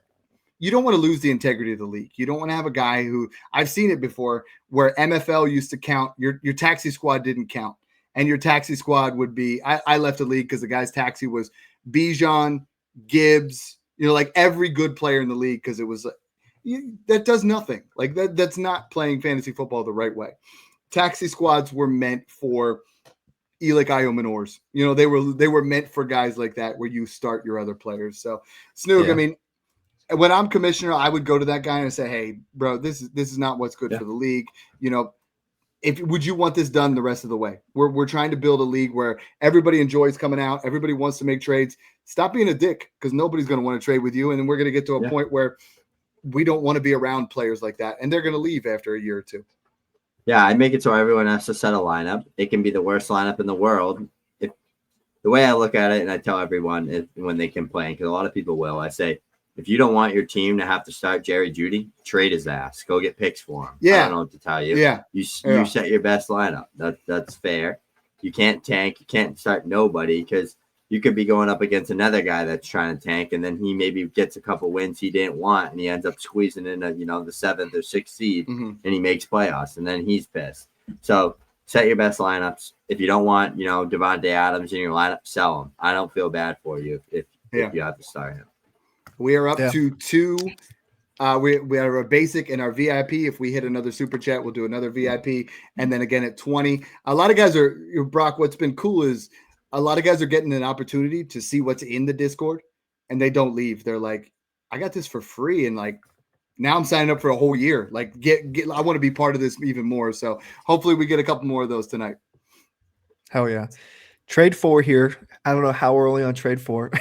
you don't want to lose the integrity of the league. You don't want to have a guy who I've seen it before where MFL used to count your taxi squad didn't count. And your taxi squad would be, I left the league because the guy's taxi was Bijan, Gibbs, like every good player in the league. Cause it was that does nothing like that. That's not playing fantasy football the right way. Taxi squads were meant for Elik Ayo-Minors. They were meant for guys like that where you start your other players. So Snoog, yeah. I mean, when I'm commissioner, I would go to that guy and say, "Hey, bro, this is not what's good for the league. Would you want this done the rest of the way? We're trying to build a league where everybody enjoys coming out, everybody wants to make trades. Stop being a dick because nobody's going to want to trade with you, and then we're going to get to a point where we don't want to be around players like that, and they're going to leave after a year or two." Yeah, I make it so everyone has to set a lineup. It can be the worst lineup in the world. The way I look at it, and I tell everyone when they complain, because a lot of people will, I say, if you don't want your team to have to start Jerry Jeudy, trade his ass. Go get picks for him. Yeah. I don't know what to tell you. Yeah. You set your best lineup. That's fair. You can't tank. You can't start nobody because you could be going up against another guy that's trying to tank, and then he maybe gets a couple wins he didn't want, and he ends up squeezing in the 7th or 6th seed, and he makes playoffs, and then he's pissed. So set your best lineups. If you don't want, Devontae Adams in your lineup, sell him. I don't feel bad for you if you have to start him. We are up to 2. We have our basic and our VIP. If we hit another super chat, we'll do another VIP. And then again at 20. A lot of guys are, Brock, what's been cool is a lot of guys are getting an opportunity to see what's in the Discord and they don't leave. They're like, I got this for free. And like, now I'm signing up for a whole year. Like I want to be part of this even more. So hopefully we get a couple more of those tonight. Hell yeah. Trade 4 here. I don't know how we're only on trade 4.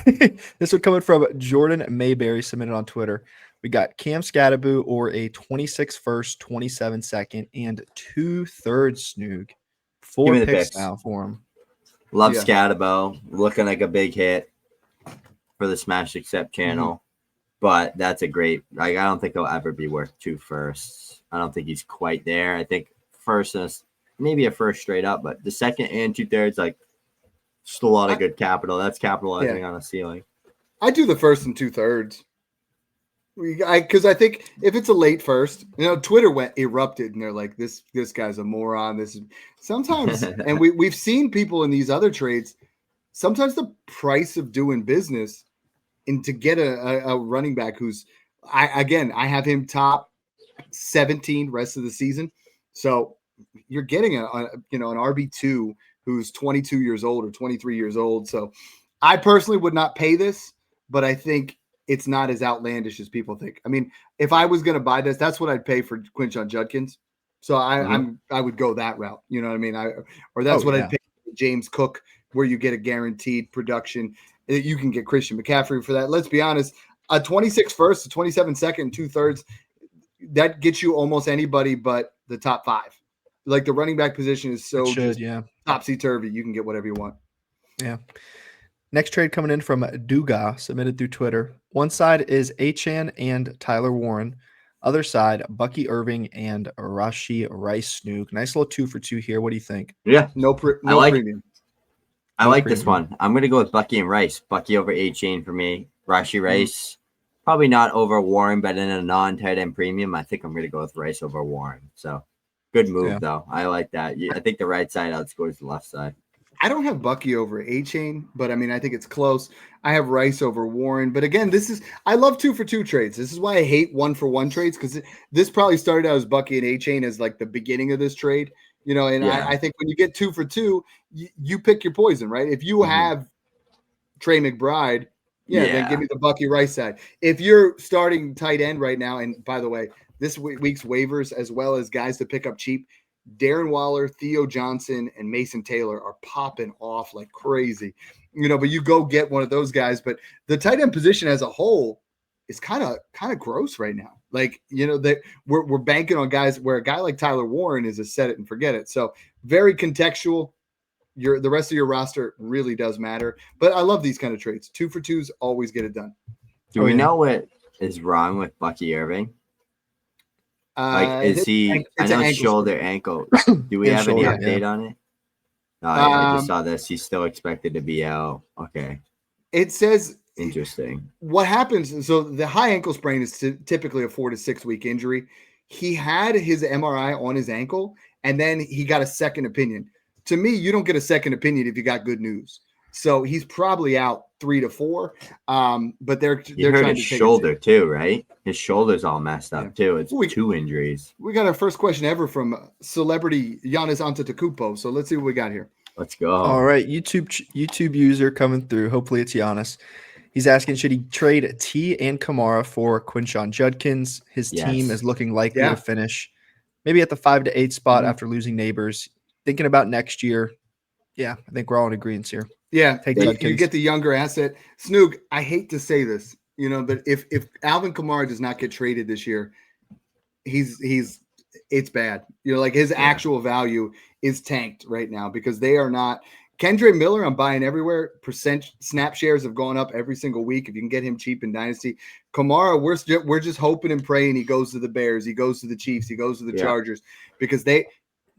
This one coming from Jordan Mayberry, submitted on Twitter. We got Cam Scattaboo or a 26 first, 27 second, and 2/3 Snoog. 4 picks now for him. Love Scattaboo. Looking like a big hit for the Smash Accept channel. But that's a great, I don't think he'll ever be worth 2 firsts. I don't think he's quite there. I think first and maybe a first straight up, but the second and 2/3, just a lot of good capital. That's capitalizing on a ceiling. I do the first and 2/3. Because I think if it's a late first, Twitter erupted and they're like, this guy's a moron. This is sometimes, and we've seen people in these other trades. Sometimes the price of doing business and to get a running back who's, I have him top 17 rest of the season. So you're getting an RB2 who's 22 years old or 23 years old. So I personally would not pay this, but I think it's not as outlandish as people think. I mean, if I was going to buy this, that's what I'd pay for Quinshon Judkins. So I would go that route. You know what I mean? I'd pay for James Cook, where you get a guaranteed production. You can get Christian McCaffrey for that. Let's be honest, a 26 first, a 27 second, 2/3, that gets you almost anybody but the top 5. Like the running back position is so topsy-turvy. You can get whatever you want. Yeah. Next trade coming in from Duga, submitted through Twitter. One side is Achane and Tyler Warren. Other side, Bucky Irving and Rashee Rice Snoog. Nice little 2 for 2 here. What do you think? Yeah. No premium. I like this one. I'm going to go with Bucky and Rice. Bucky over Achane for me. Rashee Rice, probably not over Warren, but in a non-tight end premium, I think I'm going to go with Rice over Warren. So good move, though. I like that. I think the right side outscores the left side. I don't have Bucky over A-Chain, but I mean, I think it's close. I have Rice over Warren. But again, I love 2-for-2 trades. This is why I hate 1-for-1 trades, because this probably started out as Bucky and A-Chain as like the beginning of this trade. And I think when you get 2-for-2, you pick your poison, right? If you have Trey McBride, then give me the Bucky Rice side. If you're starting tight end right now, and by the way, this week's waivers, as well as guys to pick up cheap, Darren Waller, Theo Johnson, and Mason Taylor are popping off like crazy. But you go get one of those guys. But the tight end position as a whole is kind of gross right now. Like, that we're banking on guys where a guy like Tyler Warren is a set it and forget it. So very contextual. The rest of your roster really does matter. But I love these kind of trades. 2-for-2s always get it done. Do we know what is wrong with Bucky Irving? Like, is he? I know shoulder, ankle. Do we have any update on it? No, I just saw this. He's still expected to be out. Okay. It says interesting. What happens? So the high ankle sprain is typically a 4 to 6 week injury. He had his MRI on his ankle, and then he got a second opinion. To me, you don't get a second opinion if you got good news. So he's probably out 3 to 4. But they're trying his shoulder too, right? His shoulder's all messed up too. It's 2 injuries. We got our first question ever from celebrity Giannis Antetokounmpo. So let's see what we got here. Let's go. All right, YouTube user coming through. Hopefully it's Giannis. He's asking, should he trade T and Kamara for Quinshon Judkins? His team is looking likely to finish maybe at the 5 to 8 spot after losing Neighbors. Thinking about next year. Yeah, I think we're all in agreement here. Yeah, you get the younger asset. Snoog, I hate to say this, but if Alvin Kamara does not get traded this year, it's bad. Like his actual value is tanked right now because they are not. Kendre Miller, I'm buying everywhere. Percent snap shares have gone up every single week. If you can get him cheap in Dynasty. Kamara, we're just hoping and praying he goes to the Bears, he goes to the Chiefs, he goes to the Chargers, because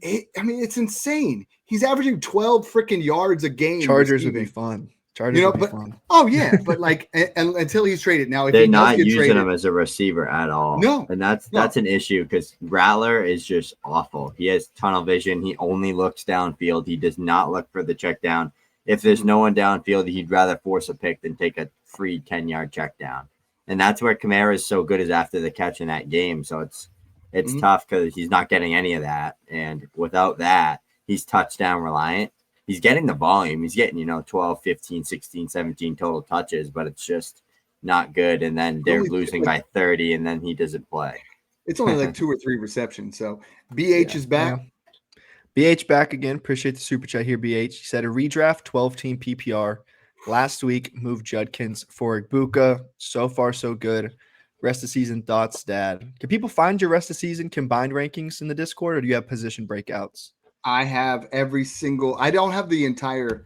it's insane. He's averaging 12 freaking yards a game. Chargers would be fun. Fun. Oh yeah, but like until he's traded. Now, if they're not using him as a receiver at all. No, and that's an issue because Rattler is just awful. He has tunnel vision. He only looks downfield. He does not look for the check down. If there's no one downfield, he'd rather force a pick than take a free 10-yard check down. And that's where Kamara is so good, is after the catch in that game. So it's tough because he's not getting any of that. And without that, he's touchdown reliant. He's getting the volume. He's getting, 12, 15, 16, 17 total touches, but it's just not good. And then they're losing by 30, and then he doesn't play. It's only like 2 or 3 receptions. So BH is back. Yeah. BH back again. Appreciate the super chat here, BH. He said a redraft 12-team PPR. Last week, moved Judkins for Ibuka. So far, so good. Rest of season thoughts, Dad. Can people find your rest of season combined rankings in the Discord, or do you have position breakouts? I have I don't have the entire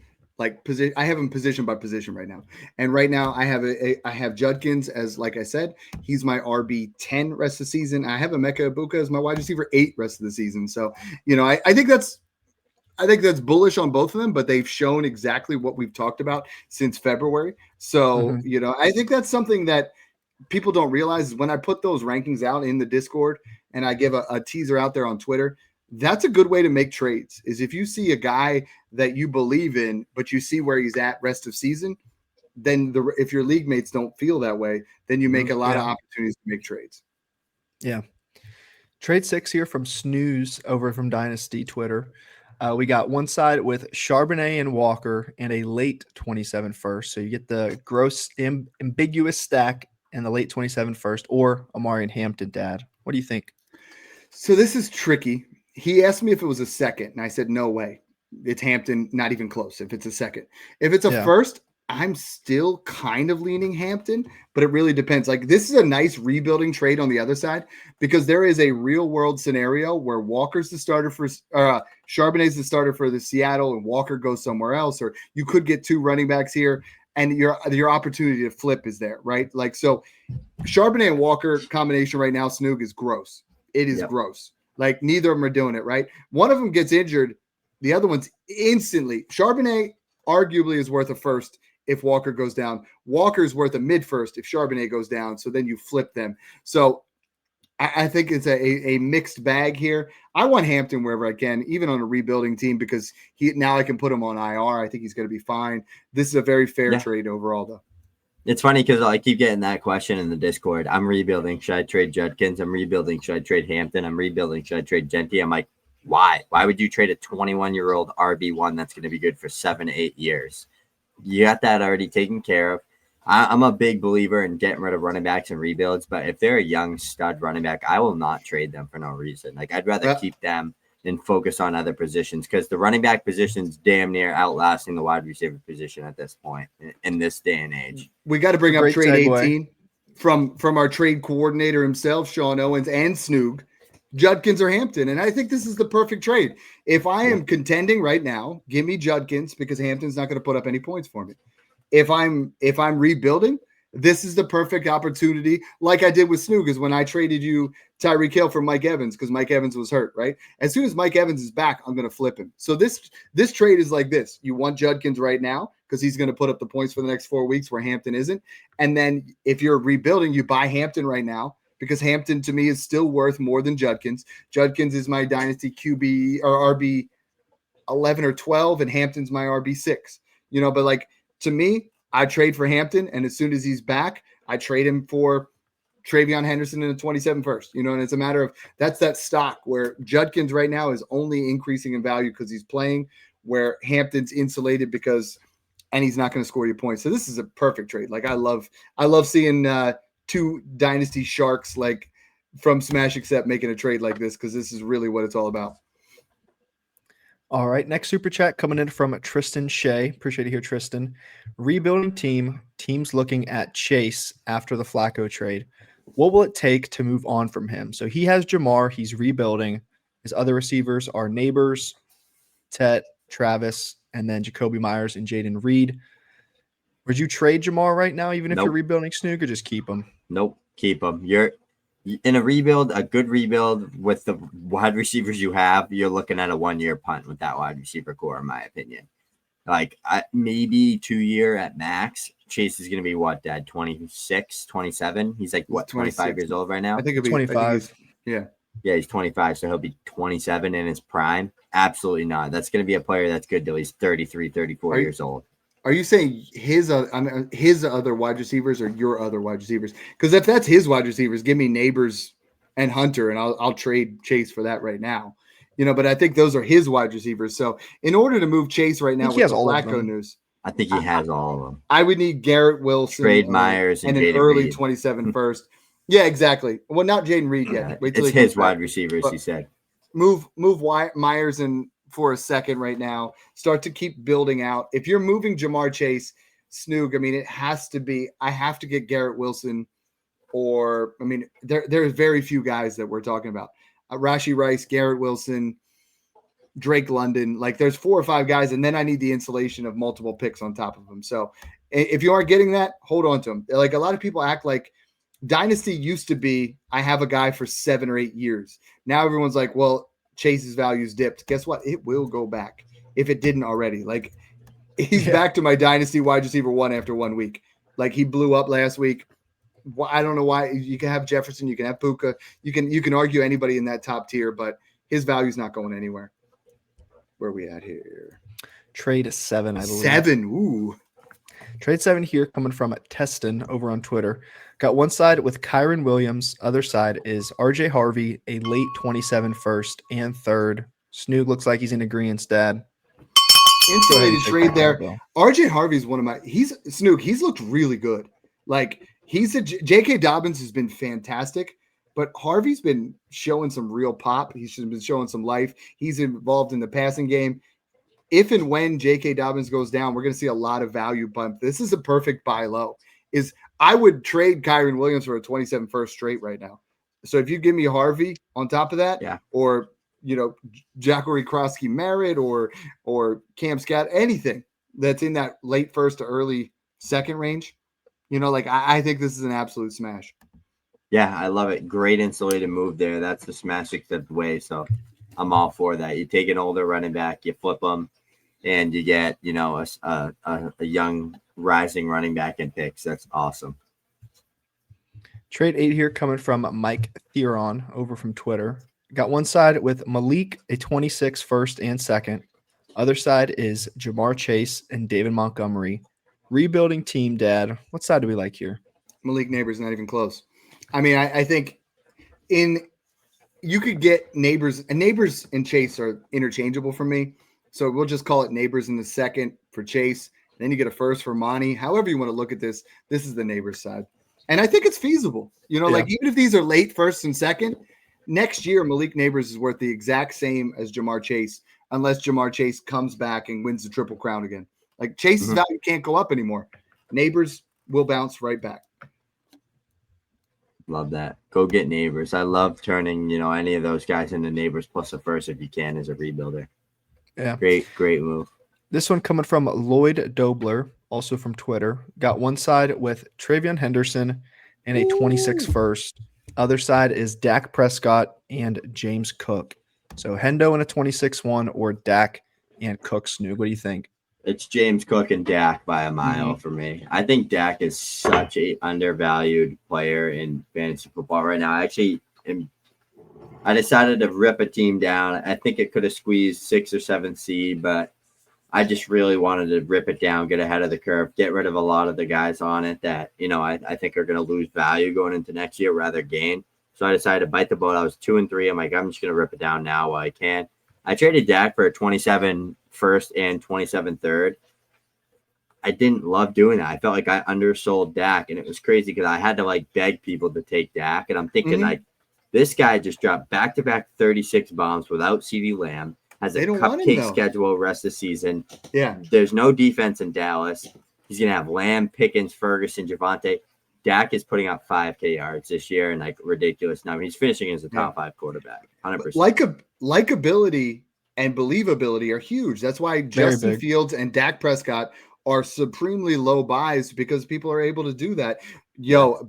position. I have them position by position right now. And right now I have Judkins as, like I said, he's my RB10 rest of the season. I have Emeka Ibuka as my wide receiver 8 rest of the season. So, I think that's bullish on both of them, but they've shown exactly what we've talked about since February. So, I think that's something that people don't realize is when I put those rankings out in the Discord and I give a teaser out there on Twitter, that's a good way to make trades. Is if you see a guy that you believe in, but you see where he's at rest of season, then if your league mates don't feel that way, then you make a lot of opportunities to make trades. Yeah. Trade 6 here from Snooze over from Dynasty Twitter. We got one side with Charbonnet and Walker and a late 27 first. So you get the gross ambiguous stack and the late 27 first, or Amari and Hampton, Dad. What do you think? So this is tricky. He asked me if it was a second, and I said, no way. It's Hampton, not even close if it's a second. If it's a first, I'm still kind of leaning Hampton, but it really depends. Like, this is a nice rebuilding trade on the other side because there is a real-world scenario where Walker's the starter for Charbonnet's the starter for the Seattle, and Walker goes somewhere else, or you could get 2 running backs here, and your opportunity to flip is there, right? Like, so Charbonnet and Walker combination right now, Snoog, is gross. It is gross. Like, neither of them are doing it, right? One of them gets injured. The other one's instantly. Charbonnet arguably is worth a first if Walker goes down. Walker's worth a mid-first if Charbonnet goes down. So then you flip them. So I think it's a mixed bag here. I want Hampton wherever I can, even on a rebuilding team, because now I can put him on IR. I think he's going to be fine. This is a very fair trade overall, though. It's funny because I keep getting that question in the Discord. I'm rebuilding. Should I trade Judkins? I'm rebuilding. Should I trade Hampton? I'm rebuilding. Should I trade Genty? I'm like, why? Why would you trade a 21-year-old RB1 that's going to be good for 7 to 8 years? You got that already taken care of. I'm a big believer in getting rid of running backs and rebuilds, but if they're a young stud running back, I will not trade them for no reason. Like, I'd rather keep them and focus on other positions, because the running back position's damn near outlasting the wide receiver position at this point in this day and age. We got to bring up trade 18 from our trade coordinator himself, Sean Owens, and Snoog, Judkins or Hampton. And I think this is the perfect trade. If I am contending right now, give me Judkins, because Hampton's not going to put up any points for me. If I'm rebuilding, this is the perfect opportunity, like I did with Snoog, is when I traded you Tyreek Hill for Mike Evans, because Mike Evans was hurt, right? As soon as Mike Evans is back, I'm going to flip him. So this trade is like this. You want Judkins right now because he's going to put up the points for the next 4 weeks where Hampton isn't. And then if you're rebuilding, you buy Hampton right now, because Hampton to me is still worth more than Judkins. Judkins is my dynasty QB or RB 11 or 12, and Hampton's my RB 6. But like, to me, I trade for Hampton, and as soon as he's back, I trade him for Travion Henderson in the 27 first. And it's a matter of that's that stock where Judkins right now is only increasing in value because he's playing, where Hampton's insulated and he's not going to score you points. So this is a perfect trade. Like, I love seeing two dynasty sharks like from Smash Accept making a trade like this, because this is really what it's all about. All right, next super chat coming in from Tristan Shea. Appreciate it here, Tristan. Rebuilding teams looking at Chase after the Flacco trade. What will it take to move on from him? So he has Jamar. He's rebuilding. His other receivers are Neighbors, Tet, Travis, and then Jacoby Myers and Jaden Reed. Would you trade Jamar right now, even if you're rebuilding Snoog, or just keep him? Nope, keep him. You're in a rebuild, a good rebuild with the wide receivers you have. You're looking at a 1-year punt with that wide receiver core, in my opinion. Like, maybe 2-year at max. Chase is going to be what, Dad? 26, 27? He's like, what, 25 years old right now? I think it'll be 25. Yeah, he's 25, so he'll be 27 in his prime. Absolutely not. That's going to be a player that's good till he's 33, 34 years old. Are you saying his other wide receivers or your other wide receivers? Because if that's his wide receivers, give me Neighbors and Hunter, and I'll trade Chase for that right now. But I think those are his wide receivers. So in order to move Chase right now with the Flacco news, I think he has all of them. I would need Garrett Wilson, trade Myers, and an early 27 first. Yeah, exactly. Well, not Jaden Reed yet. Wait till it's his wide receivers. He said, move Myers and for a second right now. Start to keep building out. If you're moving Jamar Chase, Snoog, it has to be. I have to get Garrett Wilson, or there's very few guys that we're talking about. Rashee Rice, Garrett Wilson, Drake London. Like, there's 4 or 5 guys, and then I need the insulation of multiple picks on top of them. So if you aren't getting that, hold on to them. Like, a lot of people act like Dynasty used to be, I have a guy for 7 or 8 years. Now everyone's like, well, Chase's values dipped. Guess what? It will go back if it didn't already. Like, he's back to my Dynasty wide receiver 1 after 1 week. Like, he blew up last week. I don't know why. You can have Jefferson, you can have Puka, you can argue anybody in that top tier, but his value's not going anywhere. Where are we at here? Trade 7, I believe. 7. Ooh. Trade 7 here coming from Teston over on Twitter. Got one side with Kyron Williams. Other side is RJ Harvey, a late 27 first and third. Snoog looks like he's in agreement, Dad. Insulated trade there. RJ Harvey's one of my. Snoog. He's looked really good. Like, J.K. Dobbins has been fantastic, but Harvey's been showing some real pop. He's been showing some life. He's involved in the passing game. If and when J.K. Dobbins goes down, we're going to see a lot of value bump. This is a perfect buy low. I would trade Kyron Williams for a 27 first straight right now. So if you give me Harvey on top of that, or Jackery Krosky Merritt or Cam Scott, anything that's in that late first to early second range, I think this is an absolute smash. Yeah, I love it. Great insulated move there. That's the Smash Accept way. So I'm all for that. You take an older running back, you flip them, and you get, a young rising running back in picks. That's awesome. Trade 8 here coming from Mike Theron over from Twitter. Got one side with Malik, a 26 first and second. Other side is Jamar Chase and David Montgomery. Rebuilding team, Dad. What side do we like here? Malik Neighbors not even close. I mean, I think you could get Neighbors, and Neighbors and Chase are interchangeable for me. So we'll just call it Neighbors in the second for Chase. Then you get a first for Monty. However you want to look at this is the Neighbors side. And I think it's feasible. Like even if these are late first and second, next year Malik Neighbors is worth the exact same as Jamar Chase, unless Jamar Chase comes back and wins the Triple Crown again. Like Chase's value can't go up anymore. Neighbors will bounce right back. Love that. Go get Neighbors. I love turning, any of those guys into Neighbors plus a first if you can as a rebuilder. Yeah. Great move. This one coming from Lloyd Dobler, also from Twitter. Got one side with Travion Henderson and a 26 first. Other side is Dak Prescott and James Cook. So Hendo and a 26-1 or Dak and Cook. Snoog, what do you think? It's James Cook and Dak by a mile for me. I think Dak is such a undervalued player in fantasy football right now. I decided to rip a team down. I think it could have squeezed 6 or 7 seed, but I just really wanted to rip it down, get ahead of the curve, get rid of a lot of the guys on it that, I think are going to lose value going into next year rather gain. So I decided to bite the bullet. I was 2-3. I'm like, I'm just going to rip it down now while I can. I traded Dak for a 27 first and 27 third. I didn't love doing that. I felt like I undersold Dak, and it was crazy because I had to beg people to take Dak. And I'm thinking this guy just dropped back-to-back 36 bombs without CeeDee Lamb. Has a cupcake schedule rest of the season. Yeah. There's no defense in Dallas. He's going to have Lamb, Pickens, Ferguson, Javonte. Dak is putting up 5K yards this year and ridiculous number. He's finishing as a top 5 quarterback, 100%. Likability and believability are huge. That's why Justin Fields and Dak Prescott are supremely low buys because people are able to do that.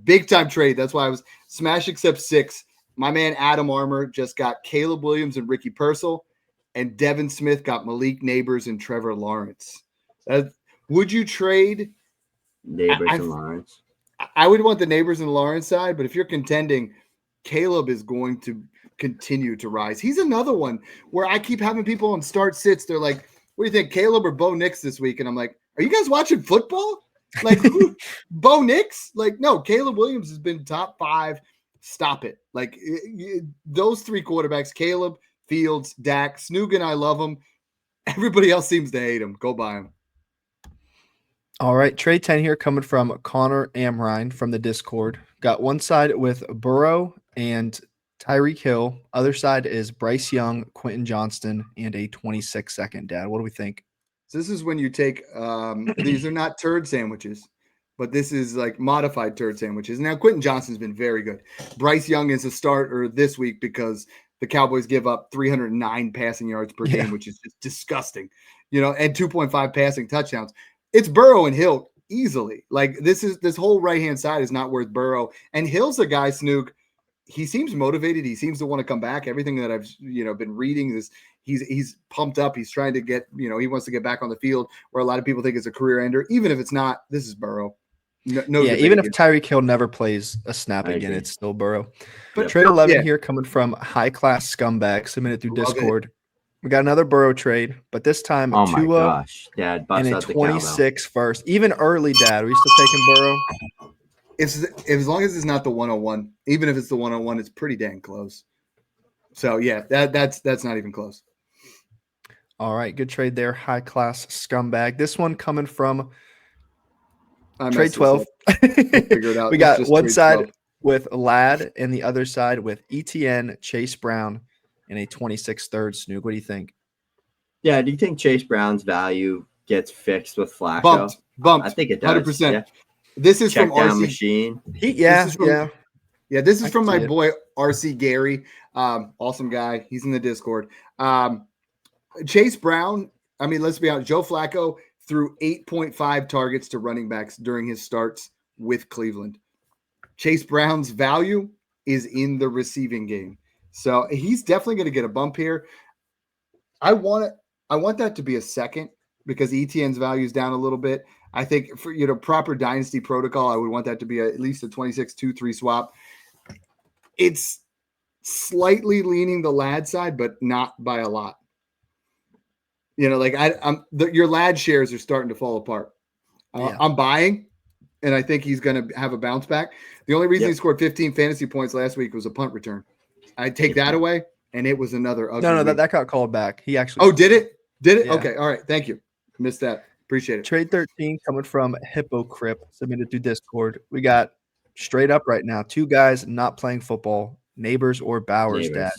Big time trade. That's why I was smash except 6. My man Adam Armour just got Caleb Williams and Ricky Purcell, and Devin Smith got Malik Neighbors and Trevor Lawrence. Would you trade Neighbors and Lawrence? I would want the Neighbors and Lawrence side, but if you're contending, Caleb is going to continue to rise. He's another one where I keep having people on start sits. They're like, what do you think, Caleb or Bo Nix this week? And I'm like, are you guys watching football? Who? Bo Nix? No, Caleb Williams has been top 5. Stop it. Those 3 quarterbacks, Caleb, Fields, Dak, Snoog, and I love them. Everybody else seems to hate him. Go buy him. All right, trade 10 here coming from Connor Amrine from the Discord. Got one side with Burrow and Tyreek Hill. Other side is Bryce Young, Quentin Johnston, and a 26-second. Dad, what do we think? So this is when you take these are not turd sandwiches, but this is modified turd sandwiches. Now, Quentin Johnston's been very good. Bryce Young is a starter this week because the Cowboys give up 309 passing yards per game, which is just disgusting, and 2.5 passing touchdowns. It's Burrow and Hill easily. This whole right-hand side is not worth Burrow. And Hill's a guy, Snoog, he seems motivated. He seems to want to come back. Everything that I've, been reading is he's pumped up. He's trying to get, he wants to get back on the field where a lot of people think it's a career ender. Even if it's not, this is Burrow. Even if Tyreek Hill never plays a snap again, it's still Burrow. But trade 11 here coming from High Class Scumbag, submitted through Discord. We got another Burrow trade, but this time Tua my gosh, Dad, and a 26 first. Even early, Dad. Are you still taking Burrow? As long as it's not the 101, even if it's the 101, it's pretty dang close. So that's not even close. All right, good trade there, High Class Scumbag. This one coming from trade 12. Figure it out. We got one side 12 with Ladd and the other side with ETN, Chase Brown, and a 26 third. Snoog, what do you think? Yeah, do you think Chase Brown's value gets fixed with Flacco? Bumped. I think it does. 100%. Yeah. This is Check from down RC machine. This is from my boy RC Gary. Awesome guy. He's in the Discord. Chase Brown. I mean, let's be honest. Joe Flacco threw 8.5 targets to running backs during his starts with Cleveland. Chase Brown's value is in the receiving game. So he's definitely going to get a bump here. I want that to be a second because ETN's value is down a little bit. I think for proper dynasty protocol, I would want that to be at least a 26-2-3 swap. It's slightly leaning the lad side, but not by a lot. Your lad shares are starting to fall apart. I'm buying, and I think he's going to have a bounce back. The only reason he scored 15 fantasy points last week was a punt return. I'd take that away, and it was another ugly No, week. that got called back. He actually. Oh, did it? Did it? Yeah. Okay. All right. Thank you. Missed that. Appreciate it. Trade 13 coming from Hypocrip, submitted through Discord. We got straight up right now 2 guys not playing football, Neighbors or Bowers, Dad.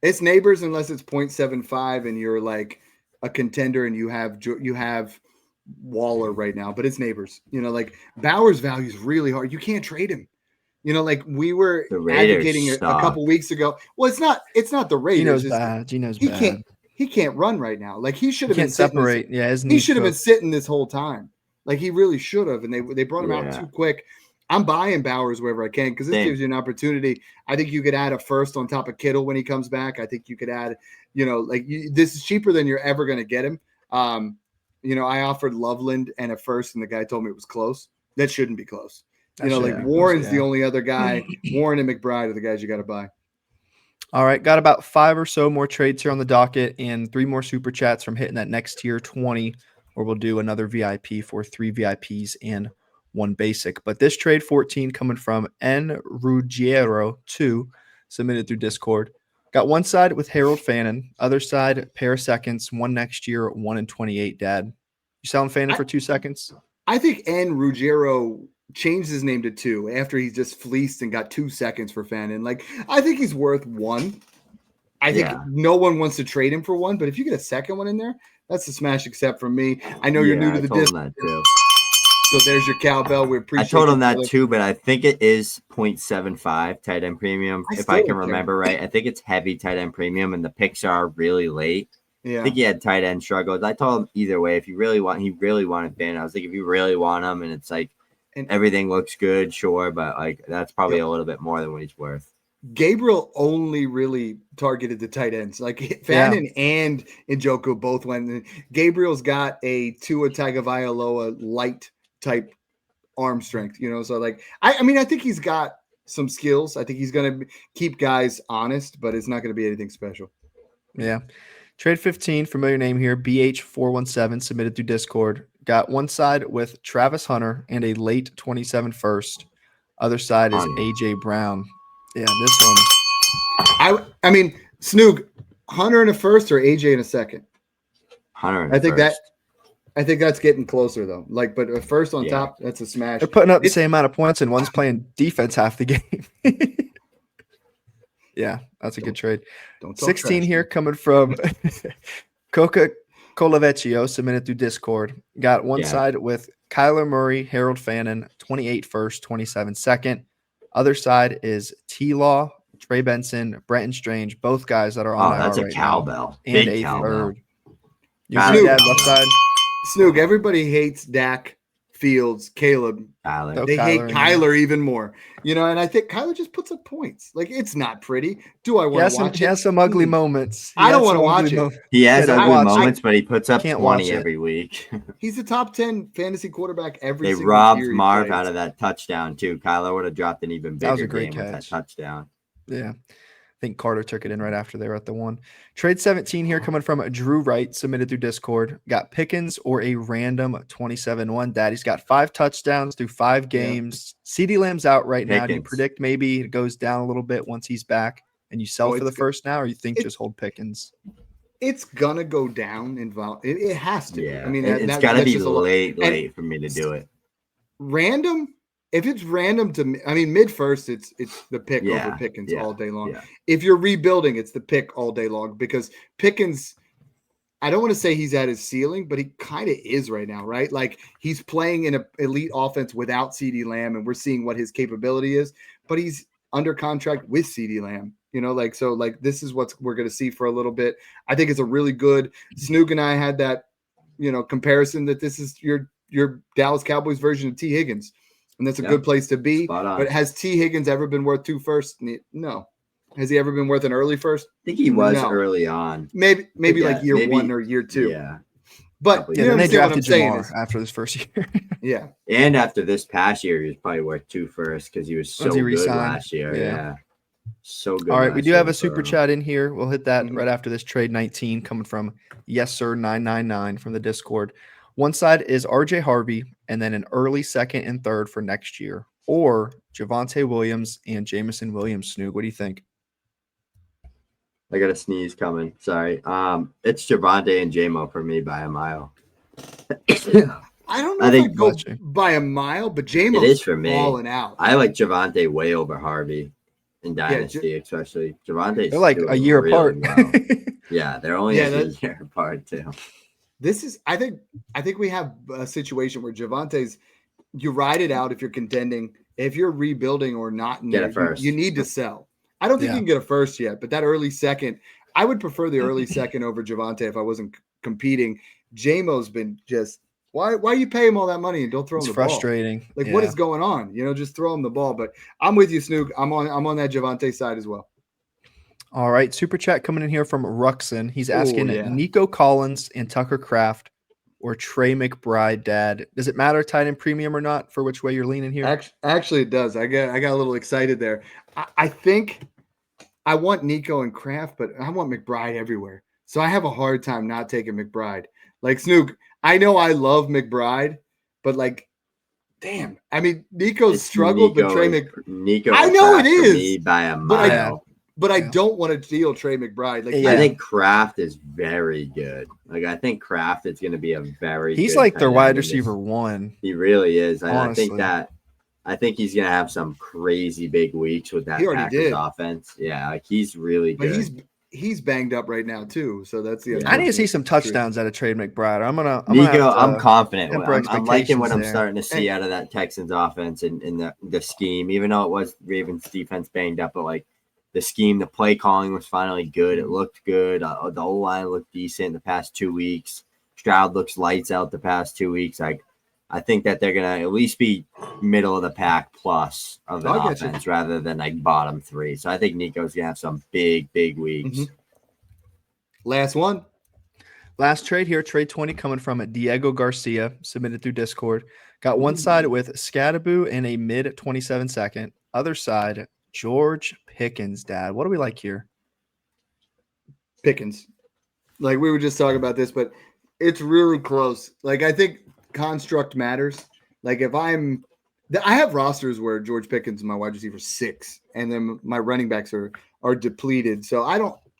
It's Neighbors unless it's 0.75 and you're like a contender and you have Waller right now, but it's Neighbors. Bowers value is really hard. You can't trade him. We were advocating a couple weeks ago. Well, it's not the Raiders. Gino's bad. He can't run right now. He should have been separate. He should have been sitting this whole time. He really should have. And they brought him out too quick. I'm buying Bowers wherever I can because this gives you an opportunity. I think you could add a first on top of Kittle when he comes back. I think you could add, this is cheaper than you're ever going to get him. I offered Loveland and a first, and the guy told me it was close. That shouldn't be close. Warren's the only other guy. Warren and McBride are the guys you got to buy. All right, got about 5 or so more trades here on the docket and 3 more super chats from hitting that next tier 20, where we'll do another VIP for 3 VIPs and 1 basic. But this trade 14 coming from N Ruggiero 2, submitted through Discord. Got one side with Harold Fannin, other side pair of seconds, 1 next year, 1 in 28. Dad, you selling Fannin for 2 seconds? I think N Ruggiero changed his name to 2 after he just fleeced and got 2 seconds for Fannin. I think he's worth 1. I think no one wants to trade him for 1, but if you get a second one in there, that's a smash accept from me. I know you're new to the Discord. So there's your cowbell. We appreciate it. I told him that too, but I think it is 0.75 tight end premium. If I can remember right, I think it's heavy tight end premium, and the picks are really late. Yeah. I think he had tight end struggles. I told him either way, if you really want, he really wanted Fannin. I was like, if you really want him, and it's everything looks good, sure, but that's probably a little bit more than what he's worth. Gabriel only really targeted the tight ends. Fannin and Njoku both went. Gabriel's got a Tua Tagovailoa light type arm strength, I think he's got some skills. I think he's going to keep guys honest, but it's not going to be anything special. Yeah. Trade 15, familiar name here, BH417, submitted through Discord. Got one side with Travis Hunter and a late 27 first. Other side is AJ Brown. Yeah, this one. I mean, Snoog, Hunter in a first or AJ in a second? Hunter in a first. I think that's getting closer though. But a first on top, that's a smash. They're putting up the same amount of points, and one's playing defense half the game. Yeah, that's a good trade. 16 here coming from Coca Colavecchio, submitted through Discord. Got one side with Kyler Murray, Harold Fannin, 28 first, 27 second. Other side is T-Law, Trey Benson, Brenton Strange, both guys that are on IR that's a right cowbell. Now, Big and a cowbell. third. You see that left side? Snoog, everybody hates Dak, Fields, Caleb. Kyler. They hate Kyler even more. And I think Kyler just puts up points. It's not pretty. Do I want to watch it? He has some ugly moments. I don't want to watch it. He has ugly moments, but he puts up 20 every week. He's a top 10 fantasy quarterback every single year. They robbed Marv out of that touchdown, too. Kyler would have dropped an even bigger game with that touchdown. Yeah. I think Carter took it in right after they were at the 1. Trade 17 here coming from Drew Wright, submitted through Discord. Got Pickens or a random 27-1. Daddy's got 5 touchdowns through 5 games. CeeDee Lamb's out right now. Do you predict maybe it goes down a little bit once he's back and you sell for the first now, or you think just hold Pickens? It's going to go down in volume. It has to. Yeah. I mean, it's got to be late for me to do it. Random? If it's random to me, I mean, mid-first, it's the pick over Pickens all day long. Yeah. If you're rebuilding, it's the pick all day long because Pickens, I don't want to say he's at his ceiling, but he kind of is right now, right? He's playing in an elite offense without CeeDee Lamb, and we're seeing what his capability is, but he's under contract with CeeDee Lamb. This is what we're going to see for a little bit. I think it's a really good – Snoog and I had that, comparison that this is your Dallas Cowboys version of T. Higgins. And that's a good place to be. But has T. Higgins ever been worth 2 firsts? No. Has he ever been worth an early first? I think he was early on. Maybe year 1 or year 2. Yeah. But Yeah, you then they understand what I'm drafted saying Jamar is, after this first year. yeah. And after this past year, he was probably worth 2 firsts because he was so Once he good re-signed. last year. Yeah. Yeah. So good. All right, we last do year have a in super Toronto. chat in here. We'll hit that Mhm. right after this trade 19 coming from Yes Sir 999 from the Discord. One side is RJ Harvey and then an early second and third for next year, or Javonte Williams and Jamison Williams. Snoog, what do you think? I got a sneeze coming. Sorry. It's Javonte and JMO for me by a mile. I don't know I if think I'd go Bless you. by a mile, but it J-Mo's is for me. balling out. I like Javonte way over Harvey in Yeah, Dynasty, especially. Javonte's They're like doing a year really apart. well. Yeah, they're only Yeah, a year apart too. This is, I think we have a situation where Javante's, you ride it out if you're contending. If you're rebuilding or not in Get there, it first. you need to sell. I don't think Yeah. you can get a first yet, but that early second, I would prefer the early second over Javonte if I wasn't competing. J-Mo's been just, why you pay him all that money and don't throw him It's the frustrating. ball? Like, what is going on? Just throw him the ball. But I'm with you, Snoog. I'm on that Javonte side as well. All right, super chat coming in here from Ruxin. He's asking yeah. Nico Collins and Tucker Kraft or Trey McBride, Dad. Does it matter tight end premium or not for which way you're leaning here? Actually, it does. I got a little excited there. I think I want Nico and Kraft, but I want McBride everywhere. So I have a hard time not taking McBride. Like, Snoog, I know I love McBride, but like, damn. I mean, Nico's struggled, but Nico. I know it Kraft for is me by a mile. But I don't want to deal Trey McBride. Like, I think Kraft is very good. Like, I think Kraft is going to be a very He's good like their tight wide end receiver one. He really is. And honestly. I think he's going to have some crazy big weeks with that Packers offense. Yeah, like he's really good. But he's banged up right now too. So that's the I need to see some touchdowns out of Trey McBride. I'm confident. I'm liking what I'm there. starting to see out of that Texans offense and the scheme, even though it was Ravens defense banged up, but like the scheme, the play calling was finally good. It looked good. The O-line looked decent the past 2 weeks. Stroud looks lights out the past 2 weeks. I think that they're going to at least be middle of the pack plus of the offense rather than like bottom 3. So I think Nico's going to have some big weeks. Mm-hmm. Last one. Last trade here, trade 20 coming from Diego Garcia, submitted through Discord. Got one side with Scadaboo and a mid 27 second. Other side, George Pickens, Dad. What do we like here? Pickens. Like, we were just talking about this, but it's really close. Like, I think construct matters. Like, if I have rosters where George Pickens is my wide receiver 6, and then my running backs are depleted. So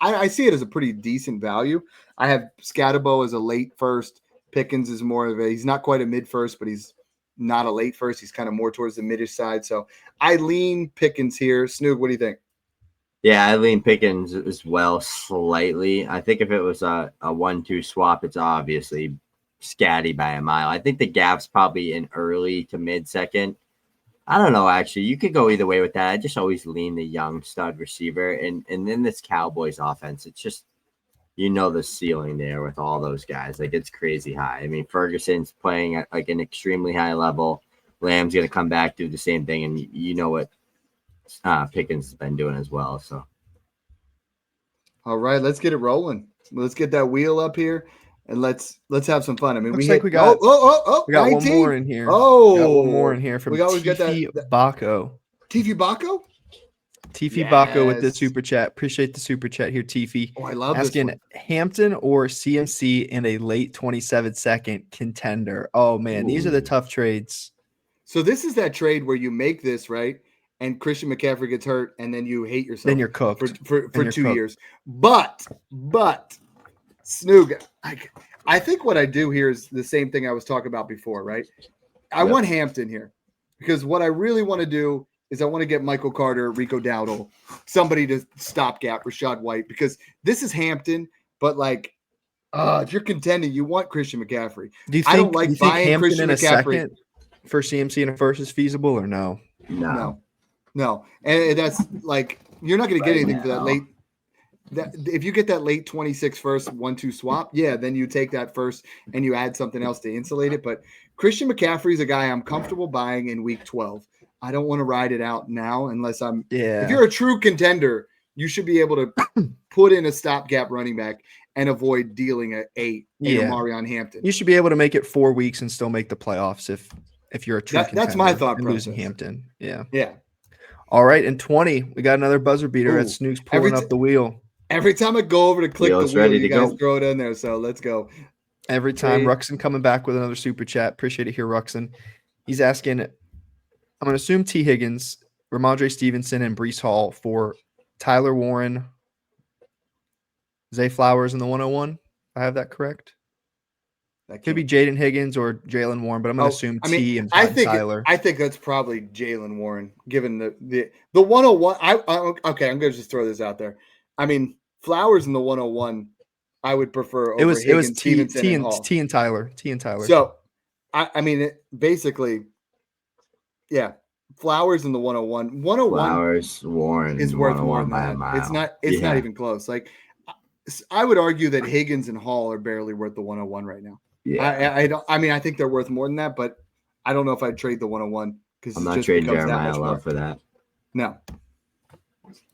I see it as a pretty decent value. I have Scatabo as a late first. Pickens is more of he's not quite a mid first, but he's not a late first. He's kind of more towards the midish side. So I lean Pickens here. Snoog, what do you think? Yeah, I lean Pickens as well slightly. I think if it was a 1-2 swap, it's obviously Scatty by a mile. I think the gap's probably in early to mid second. I don't know, actually. You could go either way with that. I just always lean the young stud receiver. And then this Cowboys offense, it's just, the ceiling there with all those guys. Like, it's crazy high. I mean, Ferguson's playing at like an extremely high level. Lamb's going to come back, do the same thing. And you know what Pickens has been doing as well. So, all right, let's get it rolling. Let's get that wheel up here. And let's have some fun. I mean, we got 19. One more in here. Oh, we got one more in here from Tiffy Baco. Tiffy Baco? Tiffy Baco with the super chat. Appreciate the super chat here, Tiffy. Oh, I love asking this one. Hampton or CMC in a late 27 second contender. Oh man, these are the tough trades. So this is that trade where you make this right, and Christian McCaffrey gets hurt, and then you hate yourself. Then you're cooked for 2 years. But Snoog, I think what I do here is the same thing I was talking about before, right? I want Hampton here because what I really want to do is I want to get Michael Carter, Rico Dowdle, somebody to stopgap Rashad White, because this is Hampton, but like, if you're contending, you want Christian McCaffrey. Do you think, I don't like buying Hampton Christian in a McCaffrey second for CMC and a first is feasible or no? No. And that's like, you're not going to get anything for that late. If you get that late 26 first 1-2 swap, then you take that first and you add something else to insulate it. But Christian McCaffrey is a guy I'm comfortable buying in week 12. I don't want to ride it out now unless if you're a true contender, you should be able to put in a stopgap running back and avoid dealing a Marion Hampton. You should be able to make it 4 weeks and still make the playoffs if you're a true contender. That's my thought and process. Losing Hampton. Yeah. Yeah. All right. In 20, we got another buzzer beater at Snoog's pulling up the wheel. Every time I go over to click the wheel, you guys throw it in there. So let's go. Every time. Ruxin coming back with another super chat. Appreciate it here, Ruxin. He's asking, I'm going to assume T. Higgins, Ramondre Stevenson, and Breece Hall for Tyler Warren, Zay Flowers in the 101. I have that correct. That could be Jaden Higgins or Jalen Warren, but I'm going to assume T and Tyler. I think that's probably Jalen Warren, given the 101. Okay, I'm going to just throw this out there. I mean, Flowers in the 101, I would prefer over Higgins, Stevenson, and Hall. T and Tyler. So, I mean, basically, yeah. Flowers in the 101. 101 Flowers, Warren is worth more than that. It's not even close. Like, I would argue that Higgins and Hall are barely worth the 101 right now. Yeah. I think they're worth more than that, but I don't know if I'd trade the 101 because I'm not trading Jeremiah Love for that. No.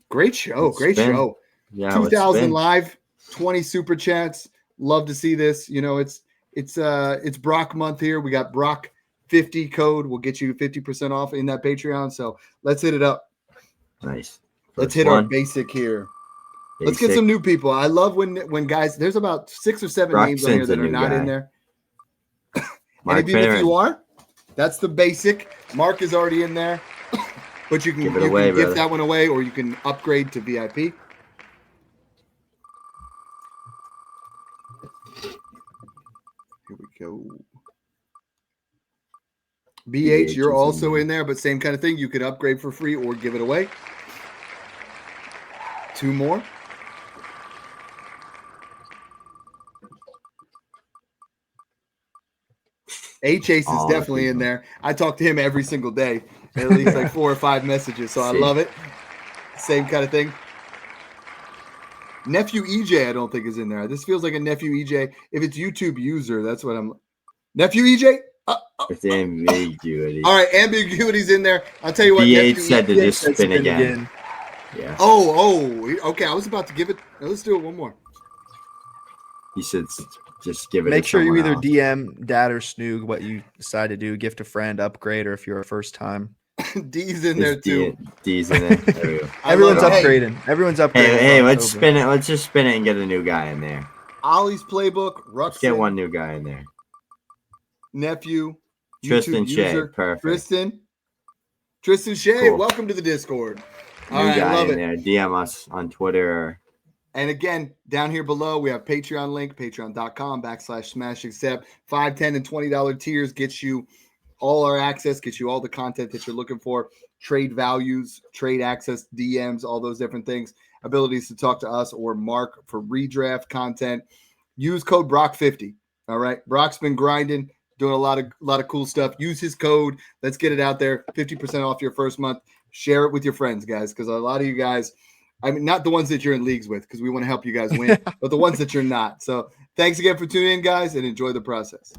Great show. Show. Yeah. 2,000 live, 20 super chats. Love to see this. You know, it's Broc month here. We got Broc 50 code will get you 50% off in that Patreon. So let's hit it up. Nice. Let's hit our basic here. Let's get some new people. I love when guys, there's about 6 or 7 names on here that are not in there. And if you are, that's the basic. Mark is already in there, but you can give that one away, or you can upgrade to VIP. Here we go. BH, you're also in there, but same kind of thing. You could upgrade for free or give it away. 2 more. Chase is definitely in there. I talk to him every single day, at least like 4 or 5 messages. So I love it. Same kind of thing. Nephew EJ, I don't think is in there. This feels like a Nephew EJ. If it's YouTube user, that's what I'm. Nephew EJ. It's ambiguity. All right, ambiguity's in there. I'll tell you what. BH said to just spin again. Yeah. Okay. I was about to give it. Let's do it one more. He said just give it. Make sure you either DM Dad or Snoog what you decide to do. Gift a friend, upgrade, or if you're a first time. D's in there too. D's in there. There we go. Everyone's upgrading. Everyone's upgrading. Hey, let's spin it. Let's just spin it and get a new guy in there. Ollie's playbook. Let's get one new guy in there. Nephew. Tristan Shea. Perfect. Tristan Shea. Cool. Welcome to the Discord. New guy in there. DM us on Twitter. And again, down here below, we have Patreon link, patreon.com/smashaccept. $5, $10, and $20 tiers gets you all our access, gets you all the content that you're looking for, trade values, trade access, DMs, all those different things, abilities to talk to us or Mark for redraft content. Use code Broc50. All right. Broc's been grinding, doing a lot of cool stuff. Use his code. Let's get it out there. 50% off your first month. Share it with your friends, guys, because a lot of you guys, I mean, not the ones that you're in leagues with, because we want to help you guys win, but the ones that you're not. So thanks again for tuning in, guys, and enjoy the process.